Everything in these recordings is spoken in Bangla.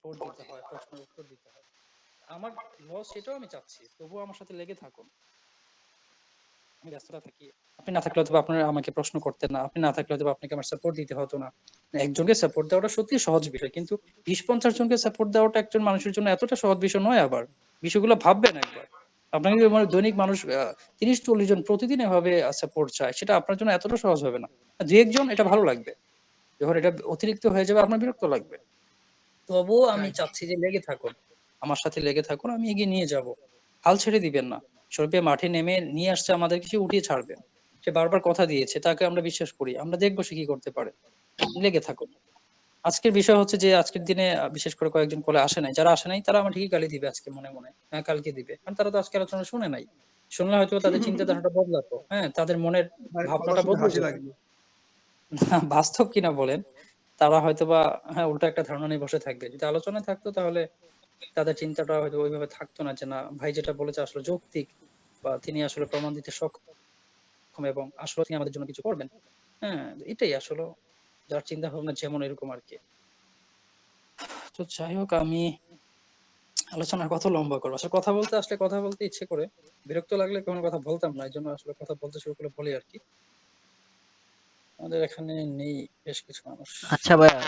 সাপোর্ট দিতে হয়, প্রশ্নের উত্তর দিতে হয়। আমার লস সেটাও আমি চাচ্ছি, তবুও আমার সাথে লেগে থাকুন। আমি ব্যস্ততা থাকি, আপনি না থাকলে হয়তো আপনার আমাকে প্রশ্ন করতেন না, আপনি না থাকলে হয়তো আপনাকে আমার সাপোর্ট দিতে হতো না। একজনকে সাপোর্ট দেওয়াটা সত্যি সহজ বিষয়, কিন্তু 20-50 জনকে সাপোর্ট দেওয়াটা একজন মানুষের জন্য এতটা সহজ বিষয় নয়। আবার বিষয়গুলো ভাববেন একবার। আপনাকে যদি মানে দৈনিক মানুষ 30-40 জন প্রতিদিন এভাবে সাপোর্ট চায়, সেটা আপনার জন্য এতটা সহজ হবে না। দু একজন এটা ভালো লাগবে, যখন এটা অতিরিক্ত হয়ে যাবে আপনার বিরক্ত লাগবে। তবুও আমি রাইট। চাচ্ছি যে লেগে থাকুন, আমার সাথে লেগে থাকুন, আমি এগিয়ে নিয়ে যাব। হাল ছেড়ে দিবেন না। শরীফ ভাই মাঠে নেমে নিয়ে আসছে আমাদেরকে, সে উঠিয়ে ছাড়বে। সে বারবার কথা দিয়েছে, তাকে আমরা বিশ্বাস করি। আমরা দেখবো সে কি করতে পারে। লেগে থাকুন। আজকের বিষয় হচ্ছে যে আজকের দিনে বিশেষ করে কয়েকজন কলে আসে নাই। যারা আসে নাই তারা আমার ঠিকই গালি দিবে আজকে মনে, মনে। হ্যাঁ, কালকে দিবে। কারণ তারা তো আজকে আলোচনা শুনে নাই। শুনলে হয়তো তাদের চিন্তাধারাটা বদলাতো। হ্যাঁ, তাদের মনের ভাই কথা ভাবনাটা শুনে বদলে হাসি যেত। লাগে। বাস্তব কিনা বলেন, তারা হয়তোবা হ্যাঁ উল্টা একটা ধারণা নিয়ে বসে থাকবে। যদি আলোচনায় থাকতো তাহলে তাদের চিন্তাটা হয়তো ওইভাবে থাকতো না, যে না ভাই যেটা বলেছে আসলে যৌক্তিক, বা তিনি আসলে প্রমাণ দিতে সক্ষম এবং আসলে তিনি আমাদের জন্য কিছু করবেন। হ্যাঁ, এটাই আসলে যার চিন্তা ভাবনা যেমন এরকম আরকি। তো যাই হোক, আমি আলোচনা কত লম্বা করবো? আসলে কথা বলতে আসলে কথা বলতে ইচ্ছে করে। বিরক্ত লাগলে কোনো কথা বলতাম না। এজন্য আসলে কথা বলতে শুরু করলে বলি আরকি। আমাদের এখানে নেই বেশ কিছু মানুষ। আচ্ছা ভাইয়া,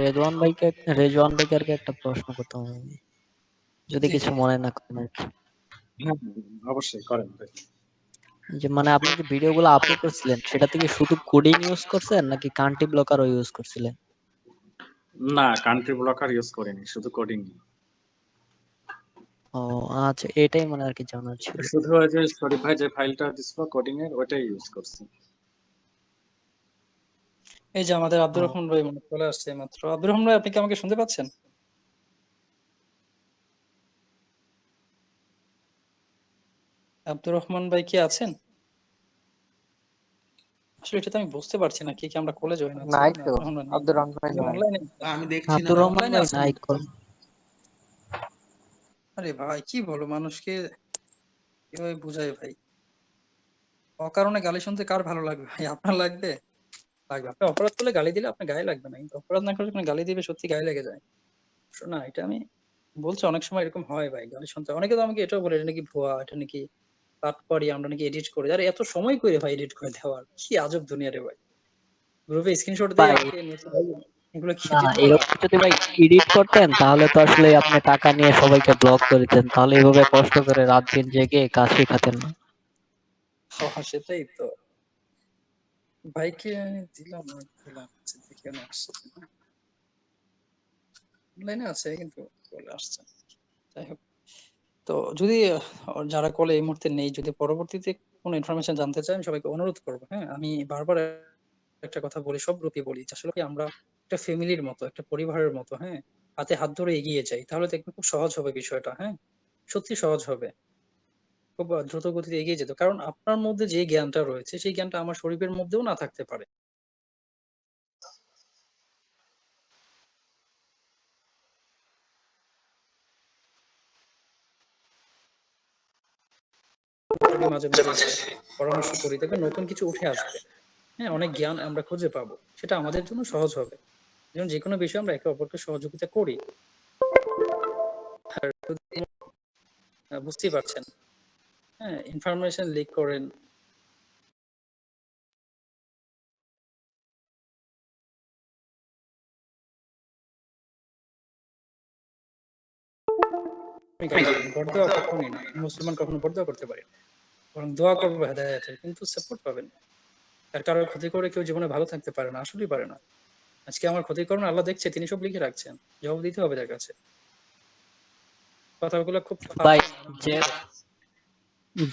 রেজওয়ান ভাইকে একটা প্রশ্ন করতাম আমি, যদি জি, কিছু জি, জি। মনে না করেন আর কি। হ্যাঁ, অবশ্যই করেন ভাই। যে মানে আপনি যে ভিডিওগুলো আপলোড করছিলেন, সেটা থেকে শুধু কোডিং ইউজ করছেন নাকি কান্ট্রি ব্লকারও ইউজ করছিলেন? না, কান্ট্রি ব্লকার ইউজ করিনি, শুধু কোডিং। ও আচ্ছা, এটাই মানে আর কি জানার ছিল। শুধু ওই যে শরীফ ভাই যে ফাইলটা দিছিল কোডিং এর, ওটাই ইউজ করছি। এই যে আমাদের আব্দুর ও রহমান ভাই মনে চলে আসছে মাত্র। আব্দুর রহমান ভাই, আপনি কি আমাকে শুনতে পাচ্ছেন? আব্দুর রহমান ভাই কি আছেন? আসলে এটা তো আমি বুঝতে পারছি না, কি আমরা কলে জয়েন আছি নাই না তো, আব্দুর রহমান নেই। আব্দুর রহমান ভাই আপনি নাই। অনলাইনে? আমি দেখছি না আব্দুর তো। রহমান অনলাইনে ভাই আছেন নাই নাকি? কল। আরে ভাই, কি বলো মানুষকে, কিভাবে বুঝাই ভাই? অকারণে গালি শুনতে কার ভালো লাগবে ভাই? আপনার লাগবে? লাগবে। আপনি অপরাধ করলে গালি দিলে আপনার গায়ে লাগবে না, কিন্তু অপরাধ না করে যখন গালি দিবে সত্যি গায়ে লেগে যায়। না, এটা আমি বলছি, অনেক সময় এরকম হয় ভাই, গালি শুনতে অনেকে তো আমাকে এটাও বলে এটা নাকি ভুয়া, এটা নাকি পারি, আমরা নাকি এডিট করি। আরে এত সময় করে ভাই এডিট করে দেওয়ার, কি আজব দুনিয়া রে ভাই! গ্রুপে স্ক্রিনশট দিয়ে ভাই আমাকে নিয়েছে ভাই, এগুলো কি না, এডিট করা? এরকম যদি ভাই এডিট করতেন তাহলে তো আসলে আপনি টাকা নিয়ে সবাইকে ব্লক করে দিতেন, তাহলে এইভাবে কষ্ট করে রাত দিন জেগে কাজ শেখাতেন না। সেটাই তো। ভাইকে আমি দিলাম না, দিলাম, আচ্ছা, দেখি না আসছে কিনা। অনলাইনে আছে কিন্তু চলে আসছে। যাই হোক, তো যদি যারা কলে এই মুহূর্তে নেই, যদি পরবর্তীতে কোনো ইনফরমেশন জানতে চাই, আমি সবাইকে অনুরোধ করবো। হ্যাঁ, আমি বারবার একটা কথা বলি, সব গ্রুপে বলি, যে আসলে কি আমরা একটা ফ্যামিলির মতো, একটা পরিবারের মতো, হ্যাঁ, হাতে হাত ধরে এগিয়ে যাই, তাহলে দেখবেন খুব সহজ হবে বিষয়টা। হ্যাঁ, সত্যি সহজ হবে। খুব দ্রুত গতিতে এগিয়ে যেত, কারণ আপনার মধ্যে যে জ্ঞানটা রয়েছে সেই জ্ঞানটা আমার শরীরের মধ্যেও না থাকতে পারে। করি মাঝে মাঝে এসে পরামর্শ করি, দেখবেন নতুন কিছু উঠে আসবে। হ্যাঁ, অনেক জ্ঞান আমরা খুঁজে পাবো, সেটা আমাদের জন্য সহজ হবে। যেমন যে কোনো বিষয়ে আমরা একে অপরকে সহযোগিতা করি। আর বুঝতেই পারছেন, হ্যাঁ, ইনফরমেশন লিক করেন, আপনি গালি দিবেন, বরদোয়া কখনোই না। মুসলমান কখনো বরদোয়া করতে পারে না, বরং দোয়া করবো হেদায়েতের, কিন্তু সাপোর্ট পাবেন। আর কারোর ক্ষতি করে কেউ জীবনে ভালো থাকতে পারে না, আসলেই পারে না। আজকে আমার ক্ষতি করুন, আল্লাহ দেখছে, তিনি সব লিখে রাখছেন, জবাব দিতে হবে তার কাছে। কথাগুলো খুব ভাই ফাজিল না, অনেক যে ভালো কথা।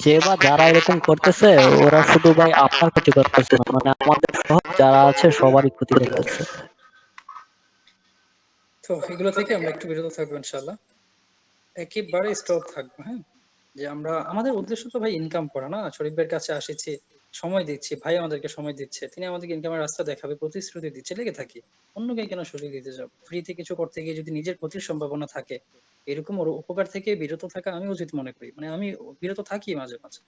যে বা যারা এরকম করতেছে, ওরা শুধু ভাই আপনার ক্ষতি করতেছে না, মানে আমাদের সহ যারা আছে সবারই ক্ষতি করতেছে। তো এগুলো থেকে আমরা একটু বিরত থাকবো ইনশাল্লাহ, একেবারে স্টপ থাকবো। হ্যাঁ, যে আমরা, আমাদের উদ্দেশ্য তো ভাই ইনকাম করা না। শরীফের কাছে আসেছি, সময় দিচ্ছি, ভাই আমাদেরকে সময় দিচ্ছে, তিনি আমাদেরকে ইনকামের রাস্তা দেখাবে, প্রতিশ্রুতি দিচ্ছে, লেগে থাকি। অন্যকে কেন সুযোগ দিতে যাবো? ফ্রিতে কিছু করতে গিয়ে যদি নিজের ক্ষতির সম্ভাবনা থাকে, এরকম ওর উপকার থেকে বিরত থাকা আমি উচিত মনে করি। মানে আমি বিরত থাকি মাঝে মাঝে,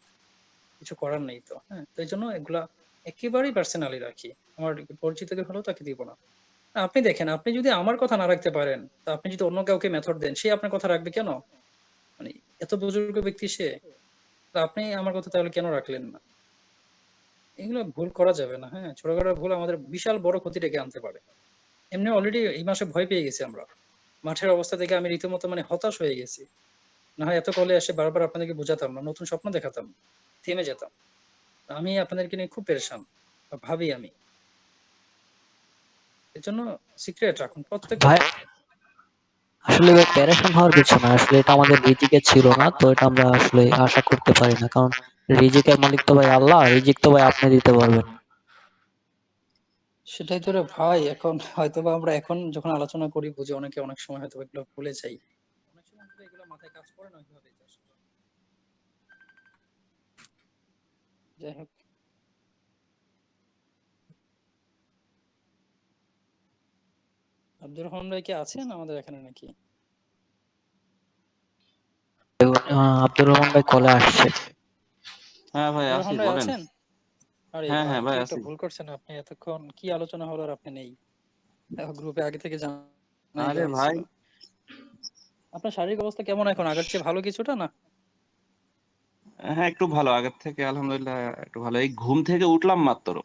কিছু করার নেই তো। হ্যাঁ, তো এই জন্য এগুলা একেবারেই পার্সোনালি রাখি। আমার পরিচিতকে হলেও তাকে দিব না। আপনি দেখেন, আপনি যদি আমার কথা না রাখতে পারেন, তা আপনি যদি অন্য কাউকে মেথড দেন, সে আপনার কথা রাখবে কেন? মানে এত বুজুর্গ ব্যক্তি সে, তা আপনি আমার কথা তাহলে কেন রাখলেন না? এগুলো ভুল করা যাবে না। হ্যাঁ, ছোটখাটো ভুল আমাদের বিশাল বড় ক্ষতি ডেকে আনতে পারে। এমনি অলরেডি এই মাসে ভয় পেয়ে গেছি আমরা। মাঠের অবস্থা দেখে আমি রীতিমতো মানে হতাশ হয়ে গেছি। না হয় এত কলে এসে বারবার আপনাদেরকে বুঝাতাম না, নতুন স্বপ্ন দেখাতাম, থেমে যেতাম। আমি আপনাদেরকে নিয়ে খুব পেরেশান বা ভাবি আমি। এজন্য সিক্রেট রাখুন প্রত্যেকটা ভাই তথ্য। আসলে ভাই প্যারেশান হওয়ার কিছু না, আসলে এটা আমাদের রিজিকে ছিল না, তো এটা আমরা আসলে আশা করতে পারি না, কারণ রিজিকের মালিক তো ভাই আল্লাহ, রিজিক তো ভাই আপনি দিতে পারবেন। সেটাই তো রে ভাই, এখন হয়তোবা আমরা এখন যখন আলোচনা করি বুঝি, অনেকে অনেক সময় হয়তো এগুলো ভুলে যাই। অনেক সময় অন্তত এগুলো মাথায় কাজ করে না ওইভাবে যে আসলে। যাই হোক, আব্দুর রহমান ভাই কি আছেন আমাদের এখানে নাকি? আব্দুর রহমান ভাই কলে আসছে। হ্যাঁ ভাই আব্দুর আছি, রহমান ভাই বলেন। আছেন? আরে হ্যাঁ ভাই, হ্যাঁ কি ভাই একটা আছি। ভুল করছেন আপনি, এতক্ষণ কি আলোচনা হলো আর আপনি নেই। গ্রুপে আগে থেকে জানাই আরে দেওয়া ভাই, হয়েছিল। আপনার শারীরিক অবস্থা কেমন এখন, আগের চেয়ে ভালো কিছুটা না? হ্যাঁ একটু ভালো, আগের থেকে আলহামদুলিল্লাহ একটু ভালো। এই ঘুম থেকে উঠলাম মাত্র।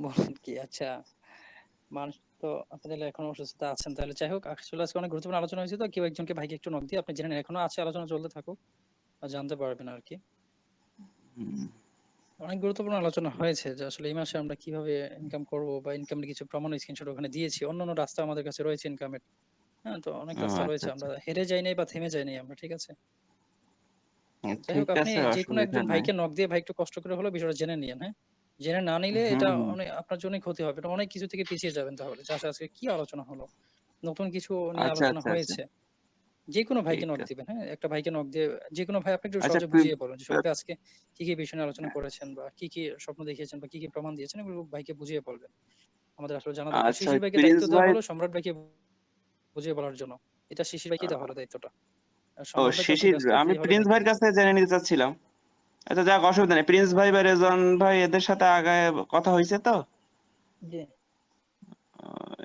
বলেন কি? আচ্ছা, মানুষ তো আপনি তাহলে এখনো অসুস্থতা আছেন। তাহলে যাই হোক, আসলে আজকে অনেক গুরুত্বপূর্ণ আলোচনা হয়েছে, তো কেউ একজনকে ভাইকে একটু নক দিয়ে আপনি জেনে নিন, এখনো আছে, আলোচনা চলতে থাকুক আর জানতে পারবেন আর কি। হুম, অনেক গুরুত্বপূর্ণ আলোচনা হয়েছে যে আসলে এই মাসে আমরা কিভাবে ইনকাম করব, বা ইনকামের কিছু প্রমাণ স্ক্রিনশট ওখানে দিয়েছি, অন্যান্য রাস্তা আমাদের কাছে রয়েছে ইনকামের। হ্যাঁ, তো অনেক ও রাস্তা আচ্ছা রয়েছে, আচ্ছা। আমরা হেরে যাই নাই বা থেমে যাই নাই আমরা, ঠিক আছে? যাই হোক, ঠিক আপনি আছে, যে কোনো অসুবিধা একজন নাই। ভাইকে নক দিয়ে ভাই একটু কষ্ট করে হলেও বিষয়টা জেনে নিন। হ্যাঁ, জেনে না নিলে এটা হুম, অনেক আপনার জন্য ক্ষতি হবে, এটা অনেক কিছু থেকে পিছিয়ে যাবেন। তাহলে যে আসলে আজকে কি আলোচনা হলো, নতুন কিছু নিয়ে আচ্ছা আলোচনা আচ্ছা আচ্ছা, হয়েছে, যে কোনো ভাইকে ঠিক নক আছে। দিবেন। হ্যাঁ, একটা ভাইকে নক দিয়ে যে কোনো ভাই আপনি একটু আচ্ছা সহজে বুঝিয়ে বলুন যে শরীফ ভাই আজকে কি কি বিষয় নিয়ে আলোচনা করেছেন, বা কি কি স্বপ্ন দেখিয়েছেন, বা কি কি প্রমাণ দিয়েছেন, এগুলো ভাইকে বুঝিয়ে বলবেন। আমাদের আসলে জানা দরকার। আচ্ছা, ওই শিশির ভাইকে দায়িত্ব প্রিন্স দেওয়া ভাই। হলো সম্রাট ভাইকে বুঝিয়ে বলার জন্য। এটা শিশির ভাইকে দেওয়া হলো দায়িত্বটা। আর ও সম্রাট ভাই তো এখন শিশির, ব্যস্ত, আমি ফ্রি হলে প্রিন্স ভাইকে ভাইয়ের কাছ বুঝাবে। থেকে জেনে নিতে চাচ্ছিলাম। আচ্ছা যাক, অসুবিধা নেই। প্রিন্স ভাই বা রেজন ভাই এদের সাথে আগে কথা হয়েছে তো? জি।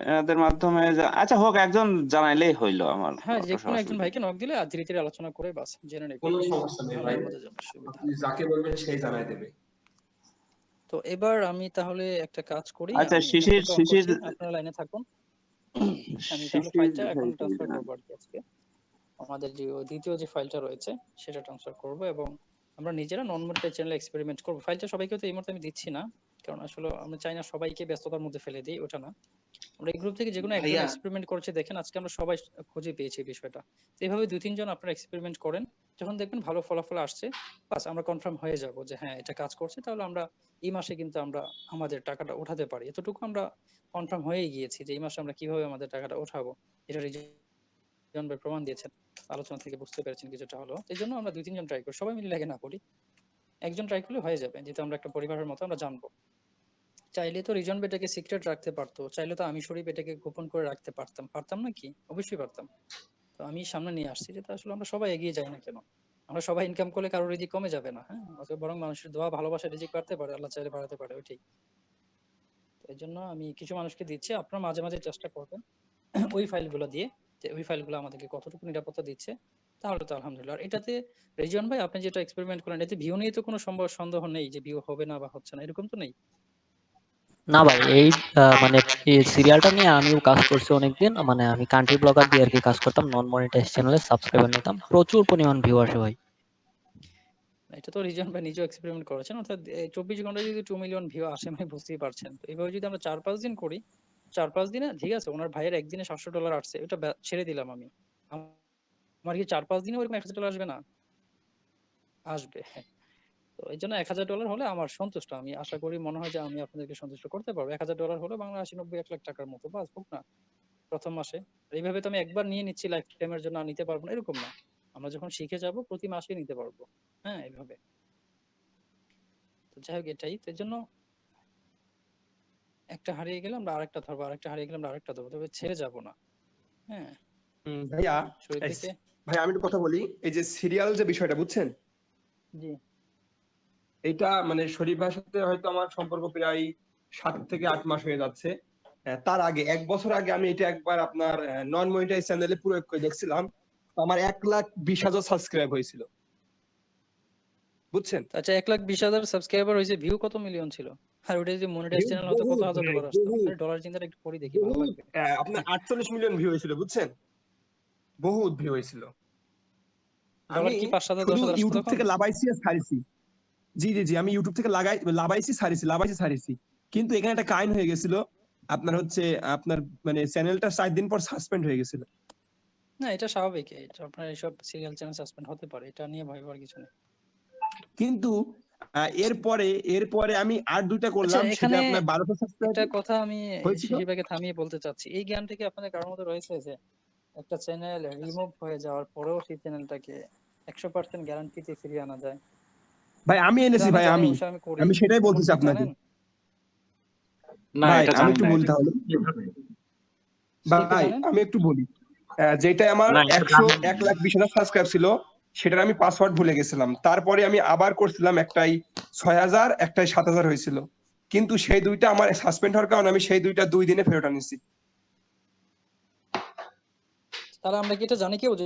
এনাদের মাধ্যমে আচ্ছা হোক, একজন জানাইলেই হইলো, আমার হ্যাঁ, অত যেকোনো একজন অসুবিধা ভাইকে নেই। নক দিলে আর ধীরে ধীরে আলোচনা করে বাস জেনে নেবে কোনো বিষয়টা। সমস্যা নেই তাহলে ভাই, আমাদের জন্য সুবিধা আপনি হবে। যাকে বলবেন সেই জানাই দেবে। তো এবার আমি তাহলে একটা কাজ করি, আচ্ছা, আমি শিশির নেটওয়ার্কটা অন শিশির করছি, আপনারা লাইনে থাকুন। আমি তাহলে শিশির ফাইলটা এখন ভাইকে ট্রান্সফার জানাই। করবো আর কি আজকে। আমাদের যে দ্বিতীয় যে ফাইলটা রয়েছে সেটা ট্রান্সফার করব, এবং আমরা নিজেরা নন মনিটাইজ চ্যানেলে এক্সপেরিমেন্ট করব। ফাইলটা সবাইকে তো এই মুহূর্তে আমি দিচ্ছি না, কারণ আসলে আমরা চাই না সবাইকে ব্যস্ততার মধ্যে ফেলে দিই, ওটা না। আমরা এই গ্রুপ থেকে যে কোনো একজন ভাইয়া, এক্সপেরিমেন্ট করছে, দেখেন আজকে আমরা সবাই খুঁজে পেয়েছি এই বিষয়টা। তো এইভাবে দুই তিনজন আপনারা এক্সপেরিমেন্ট করেন, যখন দেখবেন ভালো ফলাফল আসছে, বাস আমরা কনফার্ম হয়ে যাব যে হ্যাঁ এটা কাজ করছে, তাহলে আমরা এই মাসে কিন্তু আমরা আমাদের টাকাটা উঠাতে পারি। এতটুকু আমরা কনফার্ম হয়েই গিয়েছি যে এই মাসে আমরা কিভাবে আমাদের টাকাটা উঠাবো, এটা রিজন ভাই প্রমাণ দিয়েছেন, আলোচনা থেকে বুঝতে পেরেছেন কিছুটা হলো। এই জন্য আমরা দুই তিনজন ট্রাই করি, সবাই মিলে লাগে না করি, একজন ট্রাই করলে হয়ে যাবে, যেহেতু আমরা একটা পরিবারের মতো আমরা জানবো। চাইলে তো রিজন এটাকে সিক্রেট রাখতে পারতো, চাইলে তো আমি শরীফ এটাকে গোপন করে রাখতে পারতাম, পারতাম না কি? অবশ্যই পারতাম। তো আমি সামনে নিয়ে আসছি, যেটা আসলে আমরা সবাই এগিয়ে যাই না কেন? আমরা সবাই ইনকাম করলে কারোর রিজিক কমে যাবে না। হ্যাঁ, অতএব বরং মানুষের দোয়া ভালোবাসা রিজিক বাড়তে পারে, আল্লাহ চাইলে বাড়াতে পারে, ওইটাই। তো এই জন্য আমি কিছু মানুষকে দিচ্ছি, আপনারা মাঝে মাঝে চেষ্টা করবেন ওই ফাইলগুলো দিয়ে, যে ওই ফাইলগুলো আমাদেরকে কতটুকু নিরাপত্তা দিচ্ছে। তাহলে তো আলহামদুলিল্লাহ। আর এটাতে রিজন ভাই আপনি যেটা এক্সপেরিমেন্ট করলেন, এতে ভিউ নিয়ে তো কোনো সম্ভব সন্দেহ নেই যে ভিউ হবে না বা হচ্ছে না, এরকম তো নেই। না ভাই, এই মানে এই সিরিয়ালটা নিয়ে আমিও কাজ করছি অনেকদিন, মানে আমি কান্ট্রি ব্লগার দিয়ে আর কি কাজ করতাম, নন মনিটাইজ চ্যানেলে সাবস্ক্রাইবার নিতাম, প্রচুর পরিমাণ ভিউ আসে ভাই। এটা তো রিজন ভাই নিজেও এক্সপেরিমেন্ট করেছেন, অর্থাৎ 24 ঘন্টায় যদি 2 মিলিয়ন ভিউ আসে, মানে বুঝতেই পারছেন। তো এইভাবে যদি আমরা 4-5 দিন করি, 4-5 দিনে ঠিক আছে, ওনার ভাইয়ের একদিনে $700 আসছে, ওটা ছেড়ে দিলাম আমি। আমার কি 4-5 দিনে ওরকম $1000 আসবে না? আসবে। তো এই জন্য $1000 হলে আমার সন্তুষ্ট, আমি আশা করি, মনে হয় যে আমি আপনাদেরকে সন্তুষ্ট করতে পারবো। $1000 হলে বাংলা 80-90-1 লাখ টাকার মতো, বাস হোক না প্রথম মাসে। আর এইভাবে তো আমি একবার নিয়ে নিচ্ছি লাইফ টাইমের জন্য, আর নিতে পারবো না এরকম না। আমরা যখন শিখে যাব প্রতি মাসে নিতে পারবো। হ্যাঁ, এইভাবে। তো যাই হোক, এটাই তো। এর জন্য একটা হারিয়ে গেলে আমরা আরেকটা ধরবো, আরেকটা হারিয়ে গেলে আমরা আরেকটা ধরবো, তবে ছেড়ে যাব না। হ্যাঁ, ভাইয়া, শরীফ এই ভাইকে। ভাই আমি একটু কথা বলি। এই যে সিরিয়াল যে বিষয়টা বুঝছেন, জি। এইটা মানে শরীফ ভাইয়ের সাথে হয়তো আমার সম্পর্ক প্রায় 7 থেকে 8 মাস হয়ে যাচ্ছে। তার আগে 1 বছর আগে আমি এটা একবার আপনার নন মনিটাইজ চ্যানেলে প্রয়োগ করে দেখছিলাম। তো আমার 1,20,000 সাবস্ক্রাইব হয়েছিল, বুঝছেন? আচ্ছা, 1,20,000 সাবস্ক্রাইবার হয়েছে, ভিউ কত মিলিয়ন ছিল? আর ওটা যদি মনিটাইজ ভিউ চ্যানেল হতো কত বহুত হাজার ভাই, ডলার আসতো? বহুত আরে ডলার চিন্তাটা একটু করি দেখি, ভালো বহুত লাগবে। আপনার 48 মিলিয়ন ভিউ হয়েছিল, বুঝছেন? বহুত ভিউ হয়েছিল। ডলার আমি কি 5,000 শুধু 10,000 আসতো ইউটিউব তখন? থেকে লাভাইছি আর ছাড়িছি। জি জি জি, আমি ইউটিউব থেকে লাভাইছি ছাড়িছি। কিন্তু এখানে একটা কাহিনী হয়ে গেছিল। আপনার হচ্ছে আপনার মানে চ্যানেলটা 4 দিন পর সাসপেন্ড হয়ে গেছিল। না, এটা স্বাভাবিক। এটা আপনার এইসব সিরিয়াল চ্যানেল সাসপেন্ড হতে পারে, এটা নিয়ে ভয় পাওয়ার কিছু নেই। কিন্তু এরপরে এরপরে আমি আর 2টা আচ্ছা, করলাম, সেটা এখানে আপনার 1200 একটা সাবস্ক্রাইবার কথা আমি হয়েছিল। শিশির ভাইকে থামিয়ে বলতে চাচ্ছি। এই জ্ঞানটা কি আপনাদের কারোর মধ্যে রয়েছে যে একটা চ্যানেল রিমুভ হয়ে যাওয়ার পরেও সেই চ্যানেলটাকে 100% গ্যারান্টিতে ফিরিয়ে আনা যায়? ভাই আমি এটা এনেছি আমি ভাই, জানি, আমি অবশ্যই আমি করি। আমি সেটাই এমন বলতেছি কেউ আপনাকে। জানেন? না, ভাই এটা আমি জানি একটু না। বলি এটা তাহলে। কিভাবে? কে কে ভাই জানেন? আমি একটু বলি। যেটা আমার না, এটা জানি না। 1,20,000 সাবস্ক্রাইব ছিল, সেটার আমি পাসওয়ার্ড ভুলে গেছিলাম। তারপরে আমি আবার করছিলাম, একটাই 6,000, একটাই 7,000 হয়েছিল। কিন্তু সেই 2টা আমার সাসপেন্ড হওয়ার কারণে আমি সেই 2টা 2 দিনে ফেরত আনিছি। তাহলে আমরা কি এটা জানি কেউ যে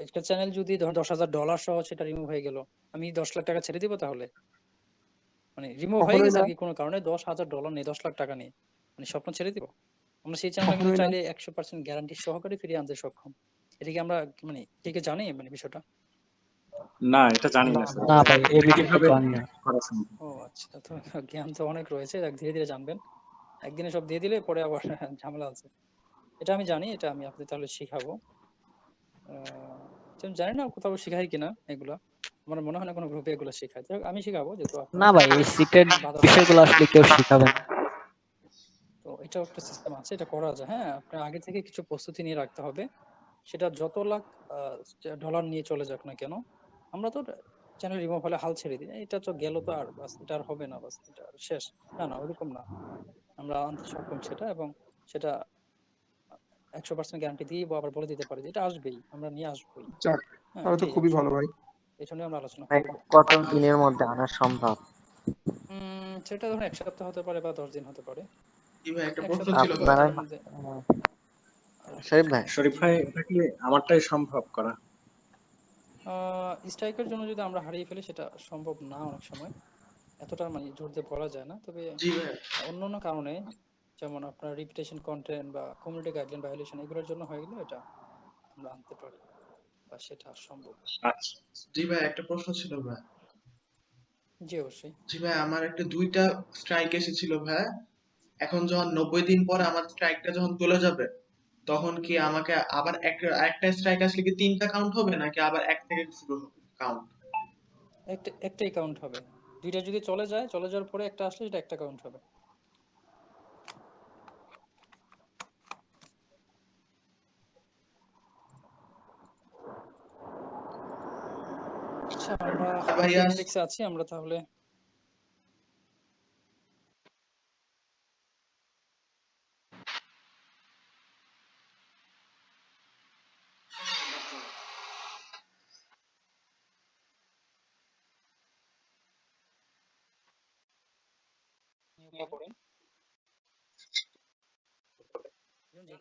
একটা চ্যানেল যদি ধর $10,000 সহ সেটা রিমুভ হয়ে গেল, আমি 10 লাখ টাকা ছেড়ে দিব তাহলে? মানে রিমুভ হয়ে কখনোই গেছে না, আর কি, কোনো কারণে $10,000 নেই, 10 লাখ টাকা নেই, মানে স্বপ্ন ছেড়ে দিব? আমরা সেই চ্যানেলটা কিন্তু কখনোই না। চাইলে 100% গ্যারান্টি সহকারে ফিরিয়ে আনতে সক্ষম। এটা কি আমরা মানে কে কে জানি মানে বিষয়টা? না, এটা জানি না স্যার। না এটা ভাই, এই এটা বিষয়টা কিভাবে জানি না। করা সম্ভব? ও আচ্ছা, তো জ্ঞান তো অনেক রয়েছে, ধীরে ধীরে জানবেন। একদিনে সব দিয়ে দিলে পরে আবার ঝামেলা আছে। এটা আমি জানি, এটা আমি আপনাদের তাহলে শিখাবো। আমি জানি না কোথাও শিখাই কিনা এগুলা, আমার মনে হয় না কোনো গ্রুপে এগুলো শেখায়। তো আমি শিখাবো, যেহেতু না আপনারা ভাই, এই সিক্রেট বাধা দেওয়ার বিষয়গুলো আসলে কেউ শিখাবে না। তো এটাও একটা সিস্টেম আছে, এটা করা যায়। হ্যাঁ, আপনার আগে থেকে কিছু প্রস্তুতি নিয়ে রাখতে হবে। সেটা যত লাখ ডলার নিয়ে চলে যাক না কেন, আমরা তো চ্যানেল রিমুভ হলে হাল ছেড়ে দিই, এটা তো গেল, তো আর বাস এটা আর হবে না, বাস এটা আর শেষ। না না, ওইরকম না। আমরা আনতে সক্ষম সেটা, এবং সেটা 100% গ্যারান্টি দিয়ে আবার বলে দিতে পারি যে এটা আসবেই, আমরা নিয়ে আসবোই। যাক, হ্যাঁ, তাহলে তো এটাই খুবই ভালো আসলে, ভাই। এটা নিয়ে আমরা আলোচনা ভাই, করবো। কত দিনের মধ্যে আনা সম্ভব? সেটা ধরুন 1 সপ্তাহ হতে পারে বা 10 দিন হতে পারে। জি ভাই, একটা এক প্রশ্ন সপ্তাহ ছিল বা ভাই। আপনারা 10 দিনের মধ্যে। শরীফ ভাই, শরীফ জি ভাই, বলেন। এটা কি আমারটাই সম্ভব করা? স্ট্রাইকের জন্য যদি আমরা হারিয়ে ফেলি সেটা সম্ভব না অনেক সময়, এতটা মানে জোর দিয়ে বলা যায় না। তবে জি ভাই। অন্যান্য কারণে, যেমন আপনার রিপিটেশন কন্টেন্ট বা কমিউনিটি গাইডলাইন ভায়োলেশন, এগুলোর জন্য হয়ে গেলে এটা আমরা আনতে পারি বা সেটা সম্ভব। আচ্ছা। জি ভাই, একটা প্রশ্ন ছিল ভাই। জি অবশ্যই। জি ভাই, আমার একটা 2টা স্ট্রাইক এসেছিল ভাই। এখন যখন 90 দিন পরে আমার স্ট্রাইকটা যখন চলে যাবে, তখন কি আমাকে আবার একটা স্ট্রাইক আসলে কি 3টা কাউন্ট হবে নাকি আবার এক থেকে শুরু হবে কাউন্ট? একটাই কাউন্ট হবে। দুইটা যদি চলে যায়, চলে যাওয়ার পরে একটা আসলে সেটা একটা কাউন্ট হবে। আচ্ছা, আমরা আর ভাইয়া, অ্যানালিটিক্সে আছি আমরা তাহলে। নিয়োগটা করেন।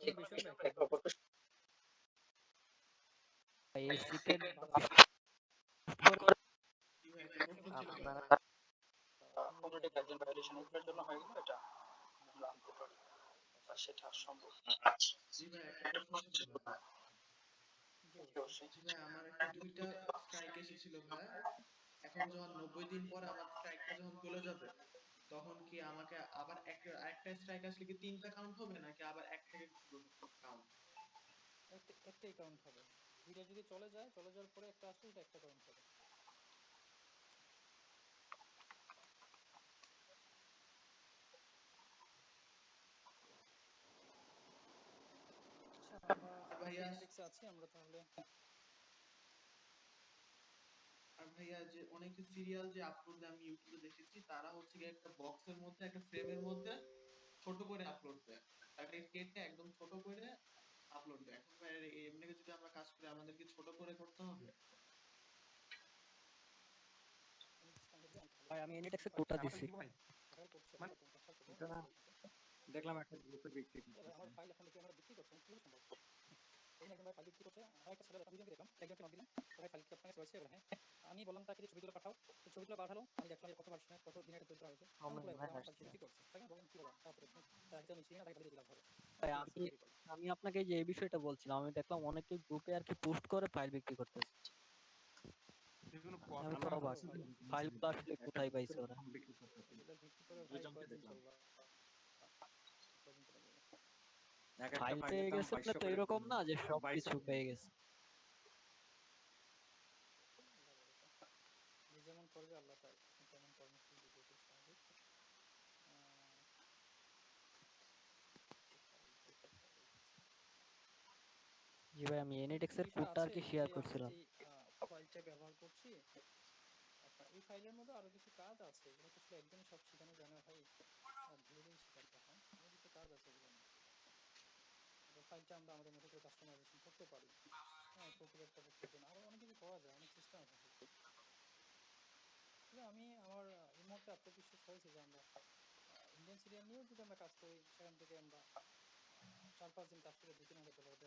যে কোনো বিষয় আমরা একে অপরকে এই সিক্রেট জি ভাই, একটা প্রশ্ন ছিল ভাই। আপনারা কমিউনিটি গাইডলাইন ভায়োলেশন, এগুলোর জন্য হয়ে গেলে এটা আমরা আনতে পারি বা সেটা সম্ভব। আচ্ছা। জি ভাই, একটা প্রশ্ন ছিল ভাই। জি অবশ্যই। জি ভাই, আমার একটা 2টা স্ট্রাইক এসেছিল ভাই। এখন যখন 90 দিন পরে আমার স্ট্রাইকটা যখন চলে যাবে, তখন কি আমাকে আবার একটা স্ট্রাইক আসলে কি 3টা কাউন্ট হবে নাকি আবার এক থেকে শুরু কাউন্ট? একটাই কাউন্ট হবে। দুইটা যদি চলে যায়, চলে যাওয়ার পরে একটা আসলে সেটা একটা কাউন্ট হবে। আচ্ছা, আমরা আর ভাইয়া, অ্যানালিটিক্সে আছি আমরা তাহলে। যে অনেকে সিরিয়াল যে আপলোড দেয় আমি ইউটিউবে দেখেছি, তারা হচ্ছে গিয়ে একটা বক্সের মধ্যে, একটা ফ্রেমের মধ্যে ছোট করে আপলোড দেয়। তাকে কেটে একদম ছোট করে আপলোড দেয়। এখন ভাই এমনি যদি আমরা কাজ করি, আমাদের কি ছোট করে করতে হবে? ভাই, আমি এনিটেক্সে কোডটা দিছি। ভাই ভাইরাল করছে, মানে কোনটা করছে এটা না, দেখলাম একটা গ্রুপে বিক্রি এ ভাই করতেছে। আমার ফাইল এখন দেখি ওনারা বিক্রি করছেন, কিভাবে সম্ভব? এই একজন ভাই ফাইল বিক্রি করছে, আরেকটা ছেলে দুজনকে দেখলাম, একজনকে নক দিলাম, তো ভাই ফাইল কি আপনার কাছে রয়েছে? বলে হ্যাঁ। আমি বললাম তাকে যে ছবিগুলো পাঠাও, তো ছবিগুলো পাঠালো, আমি দেখলাম যে কত ভার্সনের কত দিন এটা তৈরি করা হয়েছে, সৌমেন অনেকগুলো ভাই আমার ফাইল আসছে। বিক্রি করছে। তাকে আমি বললাম কি বললাম তাড়াতাড়ি তুমি, তার আগে আমি চিনি না, তাকে বলে দিলাম হবে, ভাই ঠিক আছে আমি বিক্রি করলাম। আমি আপনাকে যে এই বিষয়টা বলছিলাম, আমি দেখলাম অনেকে গ্রুপে আর কি পোস্ট করে ফাইল বিক্রি করতেছে। যেগুলো কথা আমি তো না ভালো অবাক, ভালো ফাইলগুলো আসলে একটা কোথায় পাইছে গ্রুপের ওরা? ফর্ম বিক্রি করতেছে, এগুলো বিক্রি করে ভাই দুইজনকে কয়দিন দেখলাম। চলবে? কয়দিন চলে যাবে? এক একটা ফাইল ফাইলের পেয়ে দাম গেছে মানে 2200 তো করে এরকম না যে 2200 সবকিছু করে। পেয়ে গেছে। আল্লাহ ভরসা। যে যেমন করবে আল্লাহ তার তেমন কর্মফল দিবে, এটাই স্বাভাবিক। আহ, কোথায় রেখেছি? জি ভাই, আমি এখন এনিটেক্স কিছু এর বিষয় কোডটা আর আছে কি এই শেয়ার যে আমি করছিলাম। যে ফাইলটা ব্যবহার করছি, আপনার এই ফাইলের মধ্যে আরো কিছু কাজ আছে, এগুলো তো আসলে একদিনে সব শেখানো যায় না ভাই, ধীরে ধীরে শেখাতে হয়, আরো কিছু কাজ আছে এগুলোর মধ্যে। তারপর ফাইলটা আমরা আমাদের মতো করে কাস্টমাইজেশন করতে পারি, হ্যাঁ, কপিরাইট প্রোটেক্টের জন্য আরো অনেক কিছু করা যায়, অনেক সিস্টেম আছে ভাই। তবে আমি আমার এই মুহূর্তে আত্মবিশ্বাস হয়েছে যে আমরা ইন্ডিয়ান সিরিয়াল নিয়েও যদি আমরা কাজ করি, সেখান থেকে আমরা 4-5 দিন কাজ করে $2-3 বের করতে পারবো,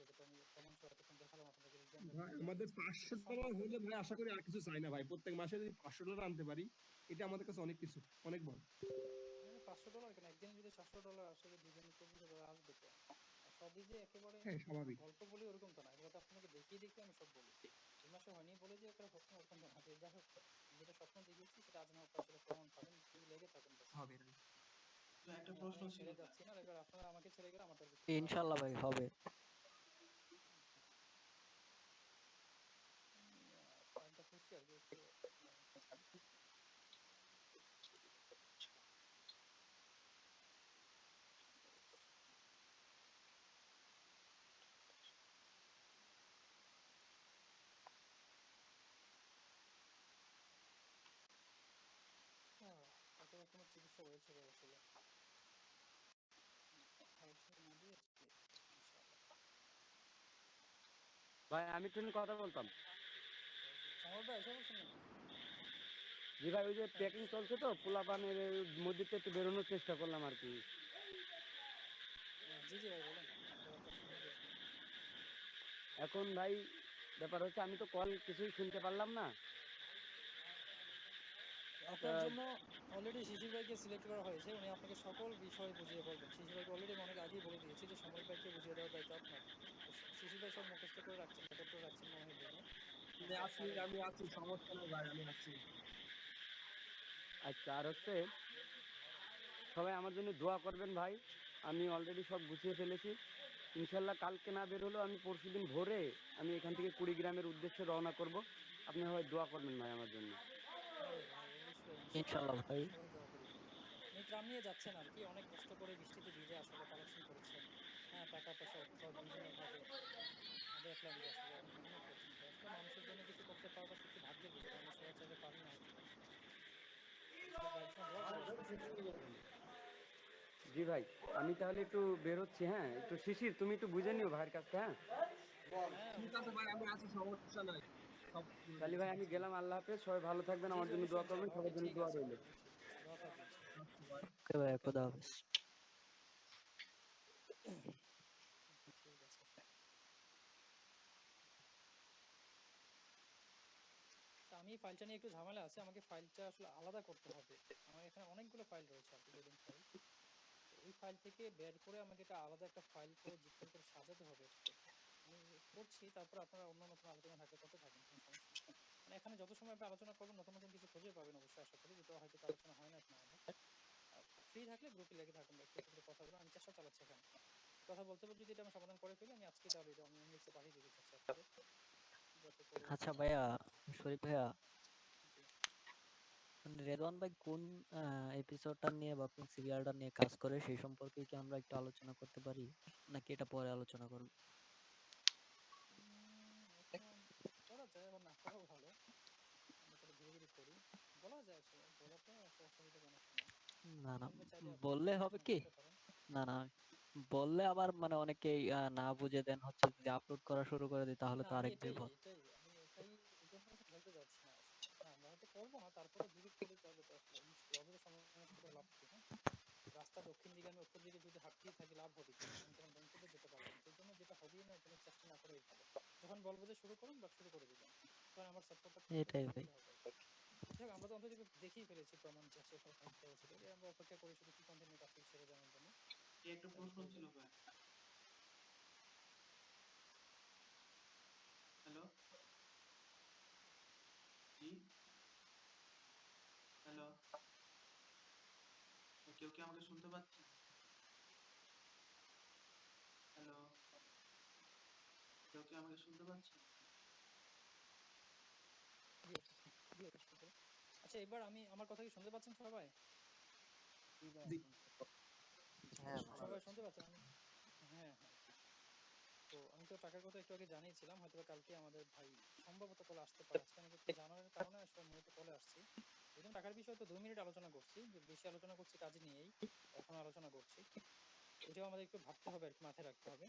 যেটা আমি প্রমাণ সহ এতক্ষণ দেখালাম আপনাদের এক্সাম্পল ভাই দিয়ে আমাদের দেখিয়েছি। $500 সম্ভব ভাই। হলে ভাই আশা করি আর কিছু চাই না ভাই, প্রত্যেক মাসে যদি $500 আনতে পারি, এটা আমাদের কাছে অনেক কিছু, অনেক বড়। $500 কেন, একদিন যদি $700 আসে, যে দুদিনে $24,000 আসবে তো। আর সবই যে একেবারে হ্যাঁ স্বাভাবিক। গল্প বলি ওরকম তো না, এগুলো তো আপনাকে দেখিয়ে দেখিয়ে আমি সব বলি। এই মাসে হয়নি বলে যে একটা হচ্ছে না, ওরকম তো না। তো যাই হোক, যেটা স্বপ্ন দেখিয়েছি সেটা আজ না হোক কাল সেটা প্রমাণ পাবেন, শুধু লেগে থাকুন ব্যাস। হবে। একটা আমি প্রশ্ন আপনাকে ছিল ছেড়ে ভাই। যাচ্ছি না, এবার আপনারা আমাকে ছেড়ে গেলে আমার তো আর কিছু করার নেই। ইনশাল্লাহ ভাই হবে। আমি ফাইলটা খুঁজছি আর কি, একটু দাঁড়ান। Storage। কত রকমের চিকিৎসা রয়েছে ভাই আসলে, ফাইল ছেড়ে না দিয়ে আজকে ইনশাআল্লাহ। ভাই আমি একটু কথা বলতাম। সামর ভাই এসে বলছেন নাকি? জি ভাই, ওই যে হ্যাঁ প্যাকিং চলছে তো, পোলাপানের মধ্যে একটু বেরোনোর চেষ্টা করলাম আর কি। জি জি ভাই বলেন, কথাবার্তা শুনি যে আপনি। এখন ভাই ব্যাপার হচ্ছে, আমি তো কল কিছুই শুনতে পারলাম না। তা আপনার জন্য অলরেডি শিশির ভাইকে সিলেক্ট করা হয়েছে, উনি আপনাকে সকল বিষয় বুঝিয়ে বলবেন। শিশির ভাইকে অলরেডি আমি অনেক আগেই বলে দিয়েছি যে সামরিক ভাইকে বুঝিয়ে দেওয়ার দায়িত্ব আপনার। তো শিশির ভাই সব মুখস্থ করে রাখছেন, রেকর্ড করে রাখছেন মনে হয় ব্রেনে, আমি সব আছি, পারবেন আমি আপনি। আছি, সমস্যা নেই ভাই, আমি আছি। আচ্ছা, আর হচ্ছে সবাই আমার জন্য দোয়া করবেন ভাই। আমি অলরেডি সব গুছিয়ে ফেলেছি। ইনশাল্লাহ কালকে না বের হলেও আমি পরশুদিন ভোরে আমি এখান থেকে কুড়িগ্রামের উদ্দেশ্যে রওনা করব। আপনি হয় দোয়া করবেন ভাই আমার জন্য। আরে ভাই অবশ্যই, ইনশাআল্লাহ ইনশাল্লাহ ভাই। সবাই দোয়া করি। আপনি ট্রাম নিয়ে যাচ্ছেন আর কি, অনেক কষ্ট করে বৃষ্টিতে ভিজে আসলে কালেকশন করেছেন, হ্যাঁ, টাকা পয়সা অর্থ বিভিন্ন ভাবে দেখলাম যে আসলে অনেক মেহনত করছেন ভাই। আসলে মানুষের জন্য কিছু করতে পারাটা সত্যি ভাগ্যের বিষয়, আমরা সবাই চাইলে পারি না হয়তো বা। সব ভাইয়ের জন্য দোয়া করি আসলে সবাই। জি ভাই, আমি তাহলে একটু বেরোচ্ছি। হ্যাঁ, একটু শিশির তুমি একটু বুঝে নিও ভাইয়ের কাছ থেকে। হ্যাঁ, হ্যাঁ ঠিক আছে অবশ্যই। ভাই, আমি আছি, সমস্যা নাই, সব করে তাহলে ভাই দিতেছি, আমি বুঝছি। গেলাম, আল্লাহ হাফেজ, সবাই ভালো থাকবেন, জি আমার জি জন্য অবশ্যই, দোয়া করবেন, ইনশাআল্লাহ ওকে, সবার জন্য ঠিক দোয়া আছে রইল। ভাই, অবশ্যই দোয়া থাকবে ইনশাআল্লাহ। আচ্ছা ভাই। ওকে ভাই, ওকে খোদা আল্লাহ হাফেজ। হাফেজ। ঠিক আছে। আচ্ছা, আমি ফাইলটা নিয়ে একটু ঝামেলা আছে, আমাকে ফাইলটা আসলে আলাদা করতে হবে। আমার এখানে অনেকগুলো ফাইল রয়েছে আর কি, লোডিং ফাইল। তো এই ফাইল থেকে বের করে আমাকে এটা আলাদা একটা ফাইল করে জিপ ফাইল করে সাজাতে হবে এটাকে। আমি করছি, তারপর আপনারা অন্য নতুন আলোচনা থাকলে করতে থাকেন, কোনো সমস্যা নেই। মানে এখানে যত সময় আপনি আলোচনা করবেন নতুন নতুন কিছু খুঁজে পাবেন অবশ্যই, আশা করি, যেটা হয়তো আলোচনা হয় না এখন আমাদের। ফ্রি থাকলে গ্রুপে লেগে থাকুন বা একটু একটু করে কথা বলুন, আমি চেষ্টা চালাচ্ছি এখানে। কথা বলতে বলতে যদি এটা আমি সমাধান করে ফেলি, আমি আজকে তাহলে এটা আমি ইংলিশে পাঠিয়ে দিতে চাচ্ছি আপনাদের, যাতে করে আচ্ছা ভাইয়া, শরীফ ভাইয়া, জি। মানে রেদওয়ান ভাই কোন এপিসোডটা নিয়ে বা কোন সিরিয়ালটা নিয়ে কাজ করে সেই সম্পর্কে কি আমরা একটু আলোচনা করতে পারি, নাকি এটা পরে আলোচনা করব? এখন করা যায়, আবার না করাও ভালো, আমরা তাহলে ধীরে ধীরে করি। বলা যায় আসলে, বলাটা অসুবিধা তেমন একটা নেই। না না, আপনি চাইলে আপনি বললে একটু হবে আলোচনা কি? করতে পারেন। না না, বললে আবার মানে অনেকেই না বুঝে দেন হচ্ছে যদি আপলোড করা শুরু করে দিই তাহলে না তো আমি আরেক এটাই বিপদ। এটাই আমি এটাই এই জন্যই বলতে যাচ্ছি না আসলে, হ্যাঁ আমরা হয়তো করবো না, তারপরে ডিলিট করি, তাহলে তো আসলে অযথা সময় নষ্ট করে লাভ কি, হ্যাঁ। রাস্তা দক্ষিণ দিকে, আমি উত্তর দিকে থাকি লাভ হবে কি, আমি তখন গন্তব্যে যেতে পারবো না। তো এই জন্য যেটা হবেই না ওটা নিয়ে চেষ্টা না করাই ভালো। যখন বলবো যে শুরু করুন বা শুরু করে দিবেন, তখন আমার সাপোর্টটা থাকবে, এটাই ভাই। তাহলে হবে আর কি। যাই হোক, আমরা তো অন্তত দেখেই ফেলেছি প্রমাণ যে আসলে ভাই ভালো ছিল। এবার আমরা অপেক্ষা করি শুধু কি কন্টেন্টের কাজ থেকে সেটা জানার জন্য। এই একটা তাহলে প্রশ্ন হয়ে ছিল যাবে। ভাই। হ্যালো, জি, হ্যালো, কেউ কি আমাকে শুনতে পাচ্ছেন? হ্যালো, কেউ কি আমাকে শুনতে পাচ্ছেন? জি জি শুরু করুন। আচ্ছা, এবার আমি আমার কথা কি শুনতে পাচ্ছেন সবাই? জি ভাই জি। শুনতে হ্যাঁ ভাই। সবাই শুনতে পাচ্ছেন? আমি হ্যাঁ হ্যাঁ। তো আমি তো টাকার কথা একটু আগে জানিয়েছিলাম, হয়তো কালকে আমাদের ভাই সম্ভবত কলে আসতে পারে। আজকে আমাকে একটু জানানোর কারণে আসলে মূলত কলে আসছি। যেহেতু টাকার বিষয়ে তো 2 মিনিট আলোচনা করছি, যে বেশি আলোচনা করছি কাজ নিয়েই, এখনো আলোচনা করছি। এটাও আমাদের একটু ভাবতে হবে আর কি, মাথায় রাখতে হবে।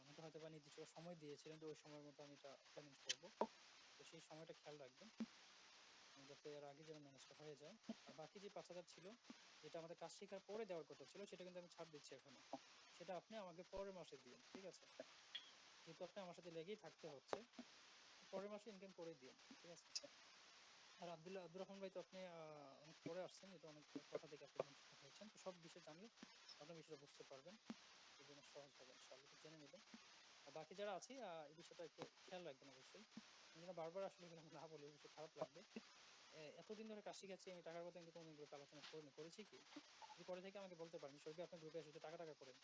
আমাকে হয়তো বা নির্দিষ্ট সময় দিয়েছিলেন, তো ওই সময়ের মতো আমি এটা পেমেন্ট করব। তো সেই সময়টা খেয়াল রাখবেন, যাতে এর আগে যেন ম্যানেজটা হয়ে যায়। আর বাকি যে 5,000 ছিল, যেটা আমাদের কাজ শেখার পরে দেওয়ার কথা ছিল, সেটা কিন্তু আমি ছাড় দিচ্ছি এখনো। সেটা আপনি আমাকে পরের মাসে দিন, ঠিক আছে? যেহেতু আপনি আমার সাথে লেগেই থাকতে হচ্ছে, পরের মাসে ইনকাম করে দিন, ঠিক আছে? আর আব্দুর রহমান ভাই, তো আপনি অনেক পরে আসছেন, যেহেতু অনেক কথা থেকে আপনি বঞ্চিত হয়েছেন, তো সব বিষয় জানলে আপনি বিষয়টা বুঝতে পারবেন। এই জন্য সহজ হবে ইনশাআল্লাহ, একটু জেনে নেবেন। আর বাকি যারা আছি এই বিষয়টা একটু খেয়াল রাখবেন অবশ্যই। আমি যেন বারবার আসলে এগুলো না বলি, এই বিষয়ে খারাপ লাগবে। এতদিন ধরে কাজ শিখাচ্ছি, আমি টাকার কথা কিন্তু কোনোদিন গ্রুপে আলোচনা করিনি, করেছি কি? যদি করে থেকে আমাকে বলতে পারেন, শরীফ ভাই আপনার গ্রুপে এসে টাকা টাকা করেন,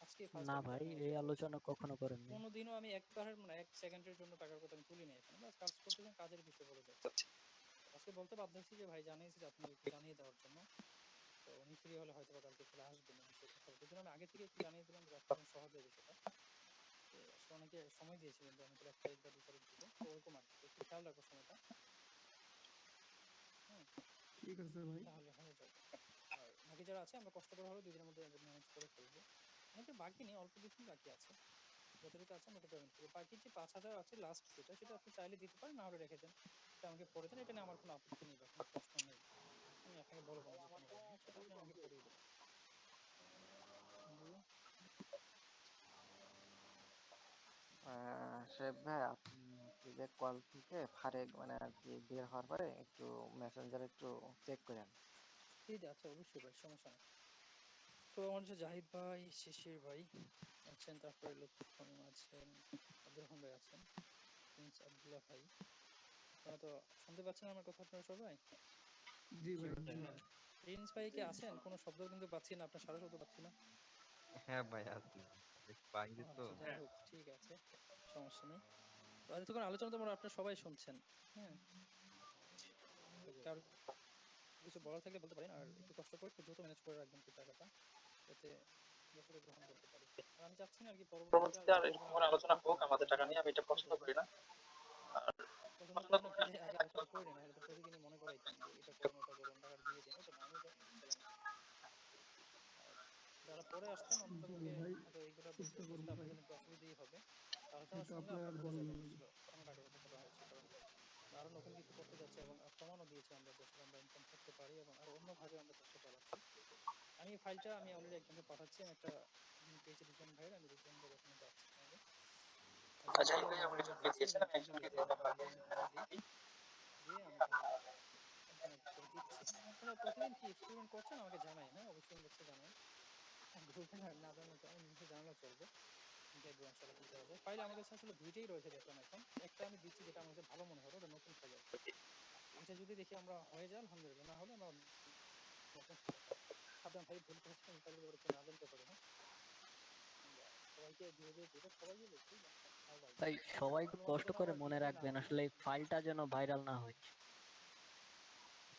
আজকে ফার্স্ট না টাইম ভাই, টাকা নেওয়ার এই চেষ্টা করছি। আলোচনা কখনো করেননি। কোনোদিনও আমি একবারের মানে 1 সেকেন্ডের জন্য টাকার কথা আমি তুলিনি এখানে, বাস কাজ করতেছেন, কাজের বিষয় বলে যাচ্ছি। তো আজকে বলতে বাধ্য হয়েছি যে ভাই জানিয়েছি যে আপনাকে একটু জানিয়ে দেওয়ার জন্য। তো উনি ফ্রি হলে হয়তো বা কালকে চলে আসবেন এই বিষয়ে কথা বলতে। এই জন্য আমি আগে থেকে একটু জানিয়ে দিলাম, যে আপনার জন্য সহজ হয় বিষয়টা। আসলে অনেকে সময় দিয়েছিলেন যে আমি তাহলে 1 তারিখ বা 2 তারিখ দিব, তো ওরকম আর কি। তো একটু খেয়াল রাখবো সময়টা, হ্যাঁ, ঠিক আছে ভাই। তাহলে হয়ে যাবে। আর বাকি যারা আছে আমরা কষ্ট করে হলেও 2 দিনের মধ্যে ম্যানেজ করে ফেলবো। অনেকটা বাকি নেই, অল্প কিছুই বাকি আছে। যতটুকু আছে আমরা ওটা পেমেন্ট করবো। বাকি যে 5,000 আছে লাস্ট, যেটা সেটা আপনি চাইলে দিতে পারেন, না হলে রেখে দেন। এটা আমাকে পরে দেন, এটা নিয়ে আমার কোনো আপত্তি নেই বা কোনো প্রশ্ন নেই। আমি আপনাকে বলবো না যে কেন দেন নাই, সেটা আপনি আমাকে পরেই দেবেন। জি শরীফ ভাই, আপনি হচ্ছে যে কল থেকে ফারেক মানে আর কি বের হওয়ার পরে একটু মেসেঞ্জারে একটু চেক করেন। জি জি, আচ্ছা অবশ্যই ভাই, সমস্যা নেই। তো আমার যে জাহিদ ভাই, শিশির ভাই আছেন, তারপরে লুৎফুন আছেন, আব্দুর রহমান ভাই আছেন, প্রিন্স আব্দুল্লাহ ভাই, আপনারা তো শুনতে পাচ্ছেন আমার কথা আপনারা সবাই? জি জি ভাই। ভাই। প্রিন্স ভাই কি আছেন? কোনো শব্দ কিন্তু পাচ্ছি না, আপনার সারা শব্দ পাচ্ছি না। হ্যাঁ ভাই আছি। একটু বাইরে তো। আচ্ছা, যাই হোক, ঠিক আছে, সমস্যা নেই। তো এতক্ষণ আলোচনা তো মনে হয় আপনারা সবাই শুনছেন, হ্যাঁ। তো কারো কিছু বলার থাকলে বলতে পারেন, আর একটু কষ্ট করে একটু দ্রুত ম্যানেজ করে রাখবেন কি টাকাটা, যাতে যাতে গ্রহণ করতে পারি। আর আমি চাচ্ছি না আর কি পরবর্তীতে আর এরকম ভাবে আলোচনা হোক আমাদের টাকা নিয়ে, আমি এটা পছন্দ করি না। আর পছন্দ করি না বলে আগে আলোচনা করি না, নাহলে তো প্রতিদিনই মনে করাইতাম যে এটা করুন ওটা করুন, টাকা দিয়ে দিন, ওটা না, আমি এটা ছেলে না। আর যারা পরে আসতেন, অন্তত পক্ষে ইনশাল্লাহ ভাই, হয়তো এইগুলা চেষ্টা বুঝতে করবো ভাই। আপনার জন্য একটু অসুবিধাই হবে। আলোচনা হয়তো শুনলে আপনার আপনার আর বোঝা বলার যাবে লাগবে না। আসলে কেন টাকার কথা বলা হয়েছে। কারণ আমরা আরো নতুন কিছু করতে যাচ্ছি, এবং প্রমাণও দিয়েছি আমরা যে আসলে আমরা ইনকাম করতে পারি, এবং আরো অন্যভাবে আমরা চেষ্টা চালাচ্ছি। আমি এই ফাইলটা আমি অলরেডি একজনকে পাঠাচ্ছি, আমি একটা যিনি পেয়েছি রিজওয়ান ভাইয়ের, আমি রিজওয়ান ভাইয়ের ওখানে যাচ্ছি তাহলে। আর জাহিদ ভাই আমি একজনকে দিয়েছি, আমি একজনকে দেখি আমি রিজওয়ানকে দিয়ে দিই, দিয়ে আমি তাহলে একজন এক এক করে দিচ্ছি। আপনারা প্রতিদিন কি এক্সপেরিমেন্ট করছেন আমাকে জানাই, হ্যাঁ অবশ্যই ইনবক্সে জানাই। গ্রুপে না না জানালে ইনবক্সে জানালেও চলবে। দেখবো ইনশাল্লাহ কি করা যায়। ফাইল আমার কাছে আসলে দুইটাই রয়েছে, দেখলাম এখন একটা আমি দিচ্ছি যেটা আমার কাছে ভালো মনে হলো, ওটা নতুন ফাইল আর কি। এটা যদি দেখি আমরা হয়ে যায় আলহামদুলিল্লাহ, না হলে আমরা নতুন ফাইল একটা সাবধান ভাই, ভুল করছে এই ফাইলের ব্যাপারে কেউ না জানতে পারে, হ্যাঁ। আমরা সবাইকে ধীরে ধীরে দিব, সবাইকে বলছি যে খেয়াল রাখবেন। ভাই সবাই একটু কোনো মতে কষ্ট যেন করে আবার মনে ই না রাখবেন, হয়, হ্যাঁ। আসলে এই ফাইলটা যেন ভাইরাল না হয়।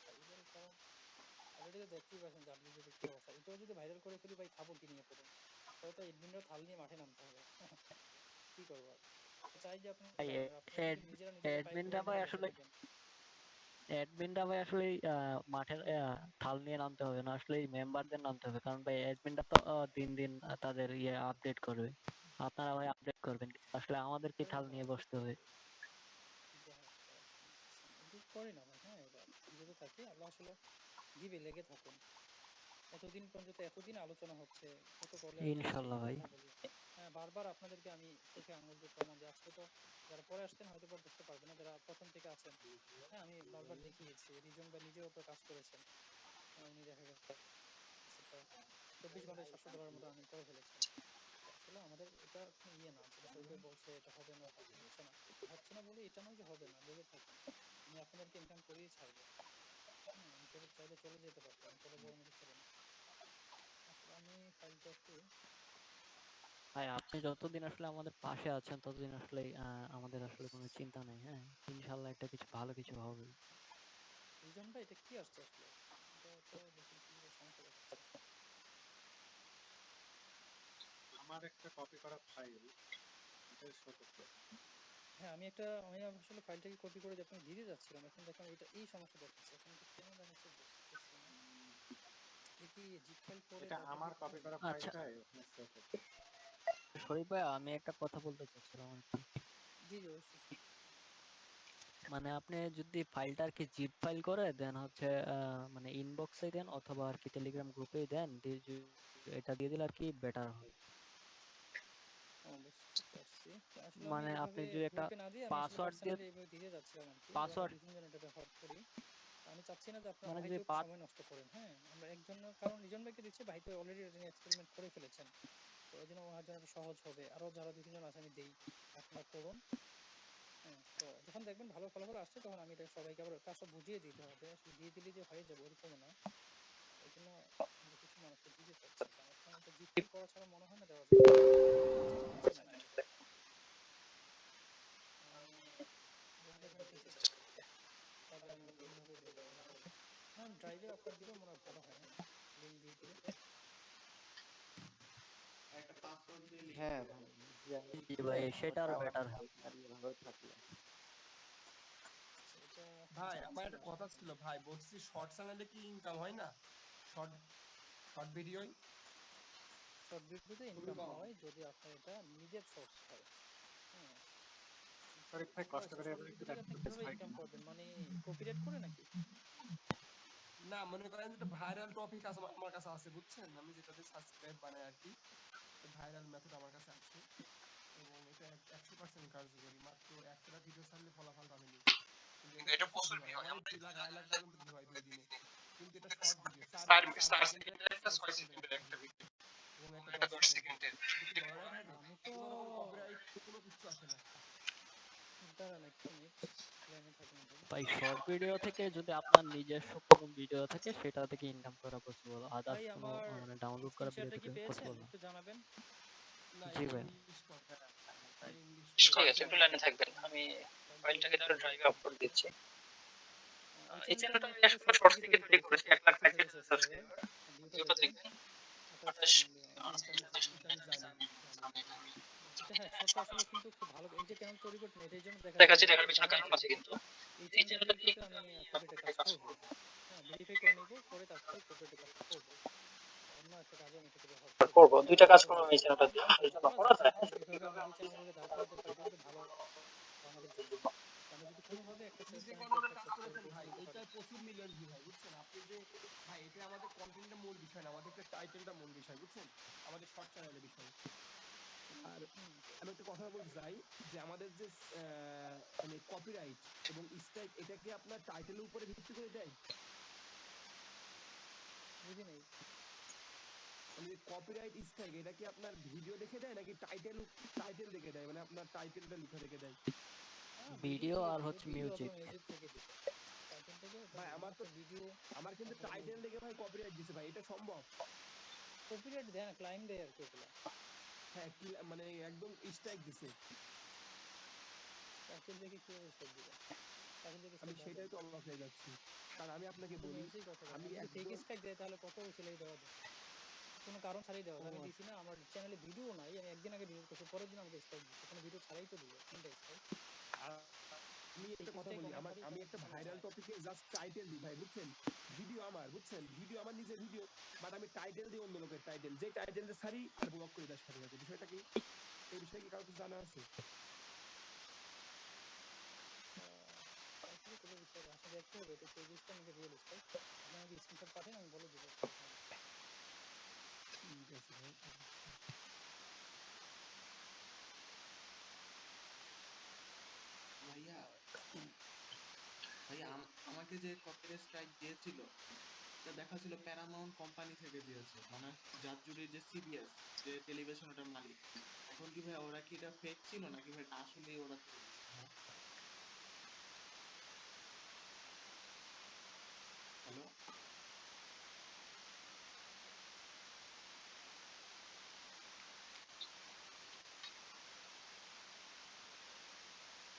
ভাইরাল, কারণ অলরেডি তো দেখতেই পাচ্ছেন যে আপডেটের কি অবস্থা। এটাও যদি ভাইরাল করে ফেলি ভাই, খাবো কি নিয়ে পড়ে? পরে তো এডমিনরা থাল নিয়ে মাঠে নামতে হবে। কি করবো আর? তো চাই যে আপনারা ভাই রাখবেন, আর আপনারা যদি নিজেরা নিজেদের ফাইল অ্যাডমিনরা প্রোভাইড ভাই নিয়ে বসে আসলে থাকেন। মাঠের থাল নিয়ে নামতে হবে না, আসলে মেম্বারদের নামতে হবে, কারণ ভাই অ্যাডমিনরা তো দিন দিন তাদের আপডেট করবে। আপনারা ভাই আপডেট করবেন, আসলে আমাদেরকে থাল নিয়ে বসতে হবে। যাই হোক, সমস্যা নেই, এগুলো করি না ভাই, হ্যাঁ। এটা ধীরে ধীরে থাকি, আল্লাহ আসলে দিবে, লেগে থাকুন। এতদিন পর্যন্ত এতদিন আলোচনা হচ্ছে, কত কলে আমি যাচ্ছি, ইনশাল্লাহ ভাই। কথা বলি। হ্যাঁ, বারবার আপনাদেরকে আমি চোখে আঙুল দিয়ে প্রমাণ দিই। আজকে তো যারা পরে আসছেন হয়তো বা বুঝতে পারবে না, যারা প্রথম থেকে আছেন, হ্যাঁ আমি বারবার দেখিয়েছি। রিজন ভাই নিজেও তো কাজ করেছেন। হ্যাঁ, উনি দেখা গেছে প্রায় 24 ঘন্টায় $700 মতো আর্নিং করে ফেলেছেন। তো আসলে আমাদের এটা কোনো ইয়ে না, যেটা শরীফ ভাই বলছে এটা হবে না, হচ্ছে না। হচ্ছে না বলে এটা নয় যে হবে না, লেগে থাকেন। আমি আপনাদেরকে ইনকাম করিয়ে ছাড়বো। হ্যাঁ, আমি চাইলে চলে যেতে পারতাম, এতটা বড় মেয়ে ছেলে না। আসলে আমি ফাইলটা একটু, ভাই আপনি যতদিন আসলে আমাদের পাশে আছেন ততদিন আসলে আমাদের আসলে কোনো চিন্তা নেই। হ্যাঁ, ইনশাল্লাহ একটা কিছু ভালো কিছু হবে। রিজন ভাই এটা কি আসছে আসলে? এটা তো দেখি কি সমস্যা দেখাচ্ছে। আমার একটা কপি করা ফাইল এটা শো করতে। হ্যাঁ, আমি আসলে ফাইলটাকে কপি করে আপনাকে দিতে যাচ্ছিলাম, এখন দেখলাম এটা এই সমস্যা দেখাচ্ছে। এখন এটা কেন দেখাচ্ছে বুঝতেছি না। এটা কি জিপ ফাইল করে এটা তারপর কি আমার কপি করেন? করা আচ্ছা ফাইলটাই ওখানে শো করতে। শরীফ ভাই, আমি একটা কথা বলতে চাচ্ছিলাম আর কি। জি জি অবশ্যই। মানে আপনি যদি ফাইলটা আর কি জিপ ফাইল করে দেন হচ্ছে মানে ইনবক্সে দেন অথবা আর কি টেলিগ্রাম গ্রুপেই দেন, দিয়ে এটা দিয়ে দিলে আর কি বেটার হয়। বুঝতে পারছি। আসলে আমি মানে আপনি এইভাবে যদি একটা গ্রুপে না দিয়ে আমি আসলে পাসওয়ার্ড দিয়ে পার্সোনালি এইভাবে দিতে যাচ্ছিলাম আর কি, যে আমরা পাসওয়ার্ড 2-3 জন এটাতে হেল্প করি। আমি চাচ্ছি না যে আপনার মানে ভাই যদি কেউ সময় নষ্ট করেন। হ্যাঁ, আমরা একজন, কারণ রিজন ভাইকে দিচ্ছি, ভাই তো অলরেডি এটা নিয়ে এক্সপেরিমেন্ট করে ফেলেছেন। তো এই জন্য ওনার জন্য এটা সহজ হবে। আরো যারা 2-3 জন আছে আমি দেই, আপনারা করুন। হ্যাঁ, তো যখন দেখবেন ভালো ফলাফল আসছে তখন আমি এটা সবাইকে আবার কাজটা বুঝিয়ে দিতে হবে। আসলে দিয়ে দিলে যে হয়ে যাবে ওরকমও না। এই জন্য আমরা কিছু মানুষকে দিতে চাচ্ছি, কারণ এখন এটা জিপ ফাইল করা ছাড়া মনে হয় না দেওয়া যাবে। বুঝতে পারছেন নাকি? আমি দেখি দেখতেছি আজকে, তাহলে আমি কিভাবে দেবো এটা। না, ড্রাইভে আপনার দিলেও মনে হয় ভালো হয়। হ্যাঁ, লিঙ্ক দিয়ে দিলে একটা পাসওয়ার্ড দিয়ে লিংক হ্যাঁ করে ভাই, দেন। যে জি কি ভাই হয় সেটা আরো সমস্যা বেটার হচ্ছে হয়। আপনার এভাবে থাকলে। আচ্ছা, এটা এখন ভাই আমার চাচ্ছি একটা না কথা আসলে। ছিল ভাই, বলছি শর্ট চ্যানেলে কি ইনকাম হয় না? শর্ট শর্ট ভিডিও শর্ট ভিডিওতে খুবই ইনকাম কম। হয় যদি আপনার এটা নিজের শর্ট হয়। হ্যাঁ, শরীফ ভাই কষ্ট করে শর্ট এবার একটু ভিডিও থেকে দেখেন আপনি তো কিভাবে হয় ইনকাম কিনা। করবেন, মানে কপিরাইট করে নাকি? না, মনে করেন যেটা ভাইরাল টপিক আছে আমার কাছে আছে, বুঝছেন? আমি যেটাতে সাবস্ক্রাইব বানাই আর কি, ভাইরাল মেথড আমার কাছে আছে এবং এটা 100% কার্যকরী। মাত্র 100টা ভিডিও ছাড়লে ফলাফল পাবেনি, কিন্তু এটা প্রচুর ভিউ হয়। আমার এই 2 লাখ 2.5 লাখ পর্যন্ত ভিউ হয় 2 দিনে। কিন্তু এটা শর্ট ভিডিও, 4 সেকেন্ডের একটা, 6 সেকেন্ডের একটা ভিডিও এবং এটা 10 সেকেন্ডের। এটা কি বলা যায় থাকে? আমি তো, কোনো রকম কপিরাইট কোনো কিছু আসে না। দাঁড়ান এক মিনিট, লাইনে থাকেন ভাই। ভাই শর্ট ভিডিও থেকে যদি আপনার নিজস্ব কোনো ভিডিও থাকে সেটা থেকে ইনকাম করা পসিবল, ভাই আদার্স কোনো আমার মানে ডাউনলোড স্ক্রিন করা ভিডিও শেয়ারটা কি থেকে পেয়েছেন, পসিবল না। একটু জানাবেন। না, জি এটা ভাই। ইংলিশ কল, হ্যাঁ, এটা ইংলিশ ঠিক কল। আছে, একটু লাইনে থাকবেন, আমি ফাইলটাকে তাহলে ড্রাইভে আপলোড দিচ্ছি। এই এই চ্যানেলটা আমি চ্যানেলটা আমি আসলে আসলে শর্টস শর্টস থেকে থেকে তৈরি তৈরি করেছি, করেছি, 1,35,000 1,35,000 সাবস্ক্রাইবার। সাবস্ক্রাইবার। ভিউটা ভিউটা দেখবেন, দেখবেন 28 28 মিলিয়ন। এটা আমি জানি, জানি এটা আমি। এটা হ্যাঁ, শর্টটা আসলে কিন্তু খুব ভালো। এই যে চ্যানেল তৈরি করছেন এটার জন্য দেখাচ্ছি, দেখাচ্ছি, দেখার দেখার পিছনে পিছনে কারণ কারণ আছে আছে কিন্তু। কিন্তু। এই এই চ্যানেলটা চ্যানেলটা তৈরি তৈরি করতে করতে আমি আমি কপিরাইটের কাজ কপিরাইটের কাজ করব। করব। হ্যাঁ, ভেরিফাই করে নিব, করে তারপরে কপিরাইটের কাজটা করব। অন্য একটা কাজে আমি এটাকে ব্যবহার করব। করব দুইটা দুইটা কাজ কাজ করব করব এই এই চ্যানেলটা চ্যানেলটা দিয়ে। দিয়ে, এই এই জন্য জন্য করা করা যায় যায় হ্যাঁ, এভাবে আমরা যদি চ্যানেলগুলোকে দাঁড় করাতে পারি এটা কিন্তু ভালো আমাদের জন্য। আমরা যদি কোনোভাবে একটা আপনি সেলফ যে কন্টেন্ট গণনার কাজ সাকসেস করে করেছেন পৌঁছে ভাই, দিতে পারি। এটাই প্রচুর মিলিয়ন ভিউ হয়, বুঝছেন? আপনি যে ভাই, এটা আমাদের কন্টেন্টটা মূল বিষয় না, আমাদের টাইটেলটা মূল বিষয়, বুঝছেন? আমাদের শর্ট চ্যানেলের বিষয়। আর হুম। আমি একটা কথা বলতে চাই যে আমাদের যে মানে কপিরাইট এবং স্ট্রাইক, এটা কি আপনার টাইটেলের উপরে ভিত্তি করে দেয়? বুঝি নাই। মানে কপিরাইট স্ট্রাইক এটা কি আপনার ভিডিও দেখে দেয় নাকি টাইটেল দেখে দেয়, মানে আপনার টাইটেলটা লিখা দেখে দেয়? ভিডিও ভিডিও থেকে আর দিবে, হচ্ছে ভিডিও অথবা মিউজিক। মিউজিক থেকে দিবে। টাইটেল থেকে ওটা ভাই দিবে না, আমার তো, আপনার ভিডিও আমার কিন্তু অথবা টাইটেল মিউজিক। দেখে ভাই কপিরাইট দিছে ভাই, এটা সম্ভব? কপিরাইট দেয় না, ক্লাইম দেয় আর কি ওগুলা। হ্যাঁ, কি মানে একদম স্ট্রাইক দিছে। টাইটেল দেখে কিভাবে স্ট্রাইক দিবে? টাইটেল দেখে আমি স্ট্রাইক দেওয়া যায় সেটাই না। তো অবাক হয়ে যাচ্ছি, কারণ আমি আপনাকে শুধু বলি, মিউজিক অথবা আমি যদি ফেক একদম, স্ট্রাইক দেয় তাহলে কত ছেলেই দেওয়া যায়, কোনো কারণ ছাড়াই দেওয়া ও যায়। আমি দিছি না, আমার চ্যানেলে ভিডিও নাই, আমি একদিন আগে ডিলিট করছি, পরের দিন আমাকে স্ট্রাইক দিচ্ছে, কোনো ভিডিও ছাড়াই তো দিল 3টা স্ট্রাইক। আর আমি ফেক একটা কথা স্ট্রাইক বলি, অনেক ভাবে আমি অনেক একটা চ্যানেল ভাইরাল চালায়। টপিকে জাস্ট টাইটেল দিই ভাই, বুঝছেন? ভিডিও আমার, বুঝছেন? ভিডিও আমার নিজের ভিডিও, বাট আমি টাইটেল দিই অন্য লোকের টাইটেল, যে টাইটেলটা ছাড়ি আর ব্লক করে দেওয়ার সাথে সাথে। বিষয়টা কি, এই বিষয়ে কি কারো কিছু জানা আছে? আসলে পুরো বিষয়টা আসলে দেখতে হবে, এটা ফেক স্ট্রাইক নাকি রিয়েল স্ট্রাইক। আপনি আমাকে স্ক্রিনশট পাঠান, আমি বলে দিব কোনটা। গেছি ভাই, দেখছি। ভাইয়া ভাইয়া আমাকে যে কপিরাইট স্ট্রাইক দিয়েছিল, এটা দেখাচ্ছিল প্যারামাউন্ট কোম্পানি থেকে দিয়েছে, মানে যার জুড়ে যে সিবিএস যে টেলিভিশন ওটার মালিক। এখন কি ভাই ওরা কি এটা ফেক ছিল নাকি ভাই এটা আসলেই ওরা তুলে দিচ্ছে? হ্যাঁ, হ্যালো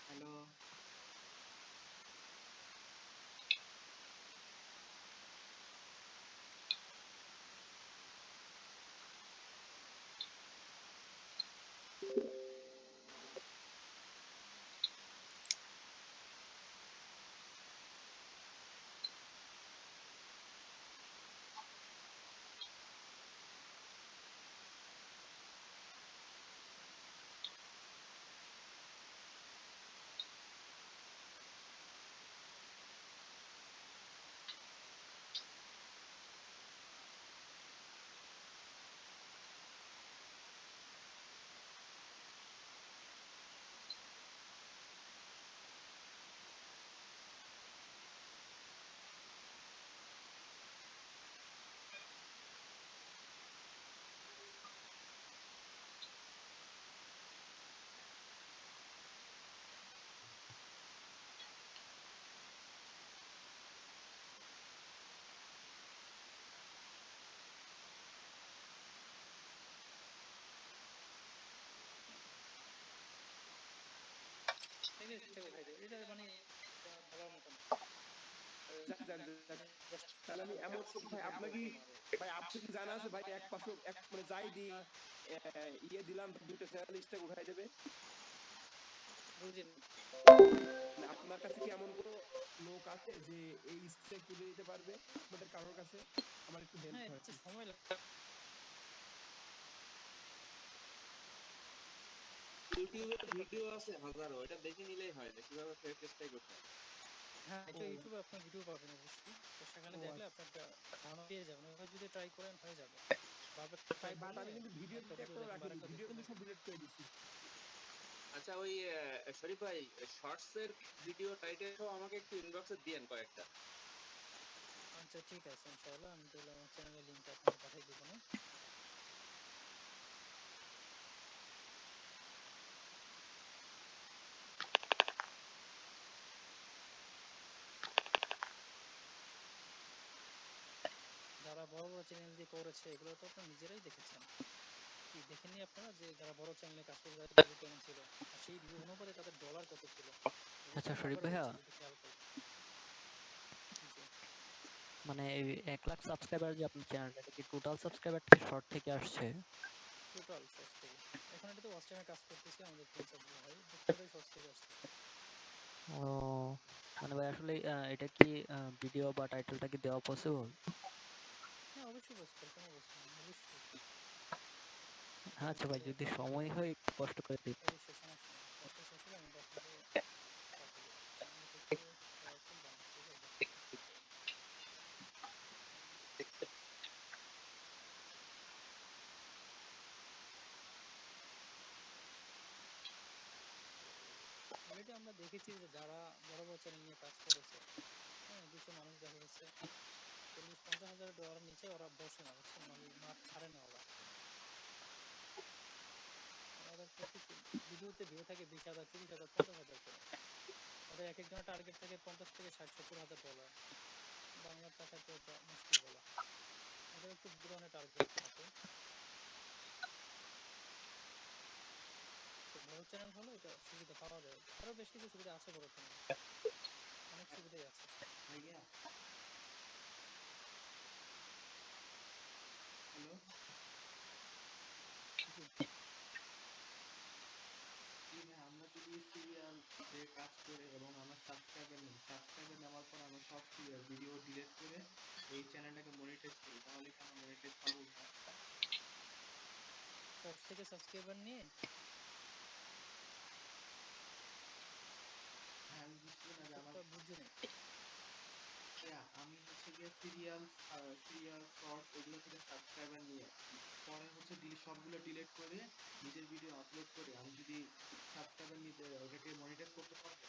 হ্যালো ভাই, এটা মানে এটা বলার মতো না। যাক যাক যাক। জাস্ট তাহলে আমি এমন আসছে ভাই, কিন্তু আপনার কি ভাই আপনি কি জানা আছে ভাই এক পাশে এক মানে যাই দি ইয়ে দিলাম দুইটা চ্যানেল স্ট্যাক উঠাই দেবে? বুঝিনি। মানে আপনার কাছে কি এমন কোনো লোক আছে যে এই স্ট্যাক তুলে দিতে পারবে আপনাদের কারোর কাছে? আমার একটু হেল্প হ্যাঁ, হয় এটা please। সময় লাগে। ইউটিউবে ভিডিও আছে হাজারো, এটা দেখে নিলেই হয় যে কিভাবে ফেক স্ট্রাইক ওঠায়। হ্যাঁ, ও এটা ইউটিউবে আপনি ভিডিও পাবেন অবশ্যই। তো সেখানে ও দেখলে আচ্ছা। আপনি একটা ধারণা পেয়ে যাবেন। ওইভাবে যদি ট্রাই করেন হয়ে যাবে। বারবার ট্রাই ভাই বাট করলে আমি কিন্তু ভিডিও একটা কিন্তু ভিডিও একটাও দেখবেন বা রাখিনি, আরেকটা ভিডিও দেখতে কিন্তু সব থাকবেন। ডিলিট করে দিছি। আচ্ছা, ওই শরীফ ভাই, শর্টস এর ভিডিও টাইটেল সহ আমাকে একটু ইনবক্সে দিয়েন কয়েকটা। আচ্ছা ঠিক আছে, ইনশাআল্লাহ আমি তাহলে আমার চ্যানেলের লিংকটা আপনাকে পাঠিয়ে দিব না। যারা বড় বড় চ্যানেল দিয়ে করেছে এগুলো তো আপনারা নিজেরাই দেখেছেন। কি দেখেননি আপনারা যে যারা বড় চ্যানেলে কাজ করছে তাদের ভিউ কেমন ছিল? আর সেই ভিউ অনুপাতে তাদের ডলার কত ছিল? এগুলো তো আচ্ছা শরীফ কভার ভাইয়া, হয়েছে যদি খেয়াল করেন। জি। মানে এই 1 লাখ সাবস্ক্রাইবার যে আপনার চ্যানেলটা, এটা কি টোটাল সাবস্ক্রাইবার থেকে শর্ট থেকে আসছে? টোটাল শর্টস থেকে। এখন এটাতে ওয়াচ টাইমে কাজ করতেছি আমাদের প্রিন্স আব্দুল ভাই। পুরোটাই শর্টস থেকে আসছে। ও মানে ভাই আসলে এটা কি ভিডিও বা টাইটেলটা কি দেওয়া পসিবল? হ্যাঁ, অবশ্যই পসিবল, কেন পসিবল না? অবশ্যই। আচ্ছা ভাই, তাহলে যদি সময় হয় একটু কষ্ট করে দিন। অবশ্যই সমস্যা নেই। কাজটা শেষ হলে আমি এটা আপনাকে পাঠিয়ে দেবো। চ্যানেলটা একটু পাওয়ারফুল বানান, ঠিক আছে? অলরেডি আমরা দেখেছি যে যারা বড় বড় চ্যানেল নিয়ে কাজ করেছে, হ্যাঁ, কিছু মানুষ দেখা গেছে 40-50 হাজার ডলার নিচে ওরা বসে না, বুঝছেন? মানে মাঠ ছাড়ে না ওরা। মানে ওদের প্রতি ভিডিওতে ভিউ থাকে 20,000, 30,000, 50,000 করে। ওদের এক একজনের টার্গেট থাকে 50 থেকে 60-70 হাজার ডলার। বাংলার টাকায় তো এটা মুশকিল বলা। ওদের একটু বড় ধরনের টার্গেট থাকে। তো বড় চ্যানেল হলে এটা সুবিধা পাওয়া যায়। আরো বেশ কিছু সুবিধা আছে বড় চ্যানেলে, অনেক সুবিধাই আছে। ভাইয়া হ্যালো জি। জি ভাই, আমরা যদি সিরিয়াল যে কাজ করে এবং আমরা সাবস্ক্রাইবার নেওয়ার পর আমরা সব ভিডিও ডিলিট করে এই চ্যানেলটাকে মনিটাইজ করি, তাহলে কি আমরা মনিটাইজ পাবো ভাইয়া? শর্টস থেকে সাবস্ক্রাইবার নিয়ে হ্যাঁ, আমি বুঝতেছি না যে আমার ব্যাপারটা বুঝিনি। ভাইয়া, আমি হচ্ছে গিয়ে সিরিয়াল শর্টস এগুলো থেকে সাবস্ক্রাইবার নিয়ে পরে হচ্ছে সবগুলো ডিলিট করে নিজের ভিডিও আপলোড করে আমি যদি সাবস্ক্রাইবার নিতে ওটাকে মনিটাইজ করতে পারবো?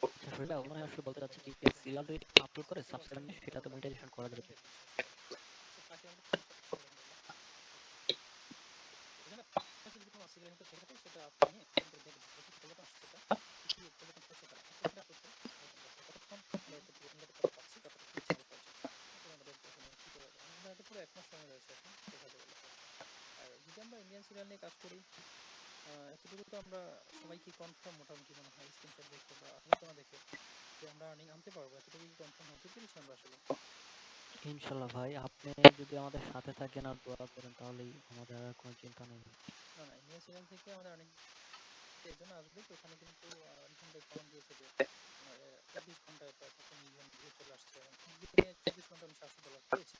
আচ্ছা শরীফ ভাই, মনে হয় আসলে বলতে চাচ্ছে কি সিরিয়াল যদি আপলোড করে সাবস্ক্রাইবার নিয়ে সেটাতে মনিটাইজেশন করা যাবে। আচ্ছা, ফাঁকে আমাদের সমস্যা হচ্ছে আলহামদুলিল্লাহ। এখানে যদি কোনো সিরিয়াল থেকে থাকে সেটা আপনি নিয়ে করে দেখবেন দেখি কতটা আসছে, সেটা কি কতটা হচ্ছে তারা এটা করতে কতক্ষণ আমরা এতে ইনকাম করতে পারছি, কতটা রিচ আমাদের পৌঁছাচ্ছে তারপরে আমরা দেখবো এখানে কি করা যায়। আমাদের হাতে পুরো 1 মাস সময় রয়েছে এখন, দেখা যাবে আল্লাহ ভরসা। আর যদি আমরা ইন্ডিয়ান সিরিয়াল নিয়ে কাজ করি, এতটুকু তো আমরা সবাই কি কনফার্ম মোটামুটি মনে হয় স্ক্রিনশট দেখে বা আলোচনা দেখে যে আমরা আর্নিং আনতে পারবো, এতটুকু কি কনফার্ম হতে পেরেছি আমরা আসলে? ইনশাল্লাহ ভাই, আপনি যদি আমাদের সাথে থাকেন আর দোয়া করেন তাহলেই আমাদের আর কোনো চিন্তা নেই ভাই। না না, ইন্ডিয়ান সিরিয়াল থেকে আমাদের আর্নিং এর জন্য আসবে কি, ওখানে কিন্তু রিপন ভাই ফোন দিয়েছে যে আপনার 24 ঘন্টায় প্রায় কত মিলিয়ন ভিউ চলে আসছে এবং একদিনে 24 ঘন্টা উনি $700 পেয়েছে।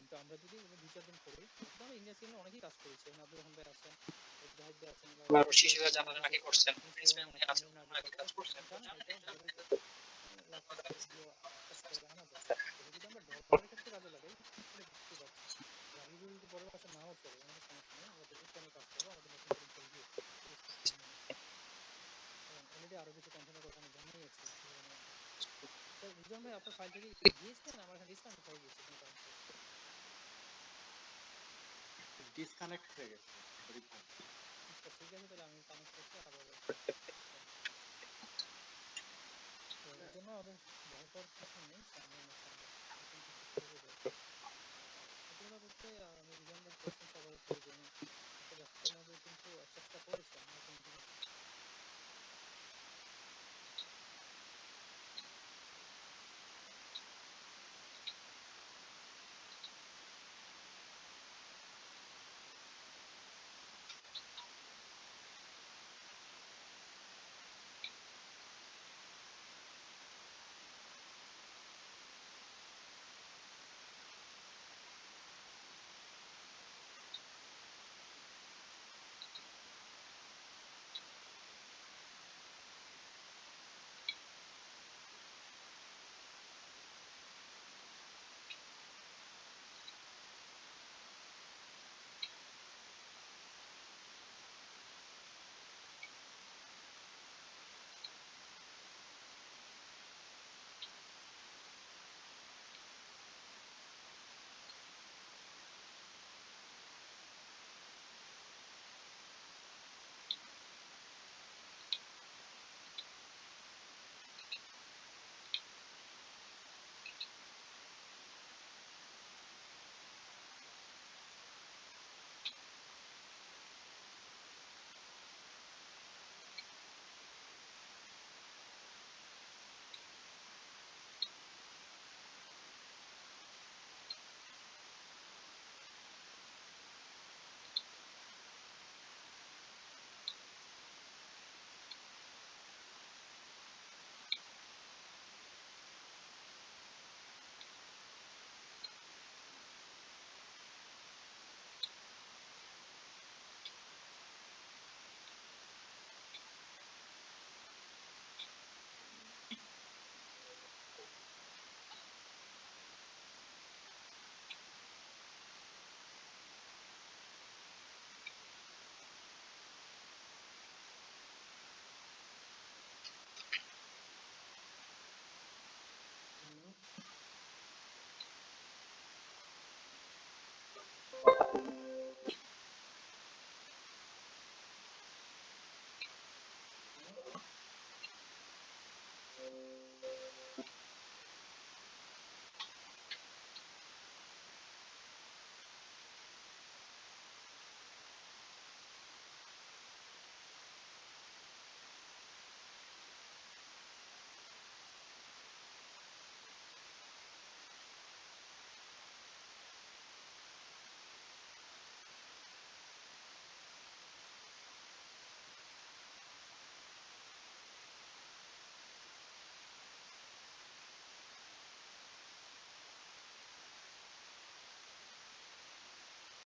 তো আমরা যদি 2-4 দিন করি, কিন্তু আমরা ইন্ডিয়ান সিরিয়ালে অনেকেই কাজ করেছি, এখন আব্দুর রহমান ভাই আছেন, জাহিদ ভাই আছেন, বা শশী ভাই জানালেন আগে করছেন, প্রিন্স ভাই মনে আছে আমির আগে কাজ করছেন, জানেন এটাও ভালো লাখ লাখ ভিডিও সাবস্ক্রাইবার আনা যায়। এটা যদি আমরা ডলারের ক্ষেত্রে কাজে লাগাই তাহলে বুঝতেই পারছেন, আর রিভিউ যদি পরের মাসে নাও চলে আমাদের সমস্যা নেই, আমরা দেখবো কেন কাজ করবো, আমাদের নতুন করে রিভিউ সিস্টেম মেনে। এবং অলরেডি আরো কিছু কন্টেন্টের কথা আমি জানিয়েছি রিজওয়ানের মাধ্যমে। আচ্ছা রিজন ভাই, আপনার ফাইলটা কি গিয়েছিলেন? আমার এখানে ডিসকানেক্ট হয়ে গেছে কোনো কারণে। ডিসকানেক্ট হয়ে গেছে শরীফ ভাই। আচ্ছা ঠিক আছে, তাহলে আমি কানেক্ট করছি আবার একটু দেখি কি অবস্থা। তো এই জন্য আমাদের ভয় পাওয়ার কিছু নেই, সামনে ইনশাআল্লাহ নতুন কিছু করবো দরকার। আর সত্যি কথা বলতে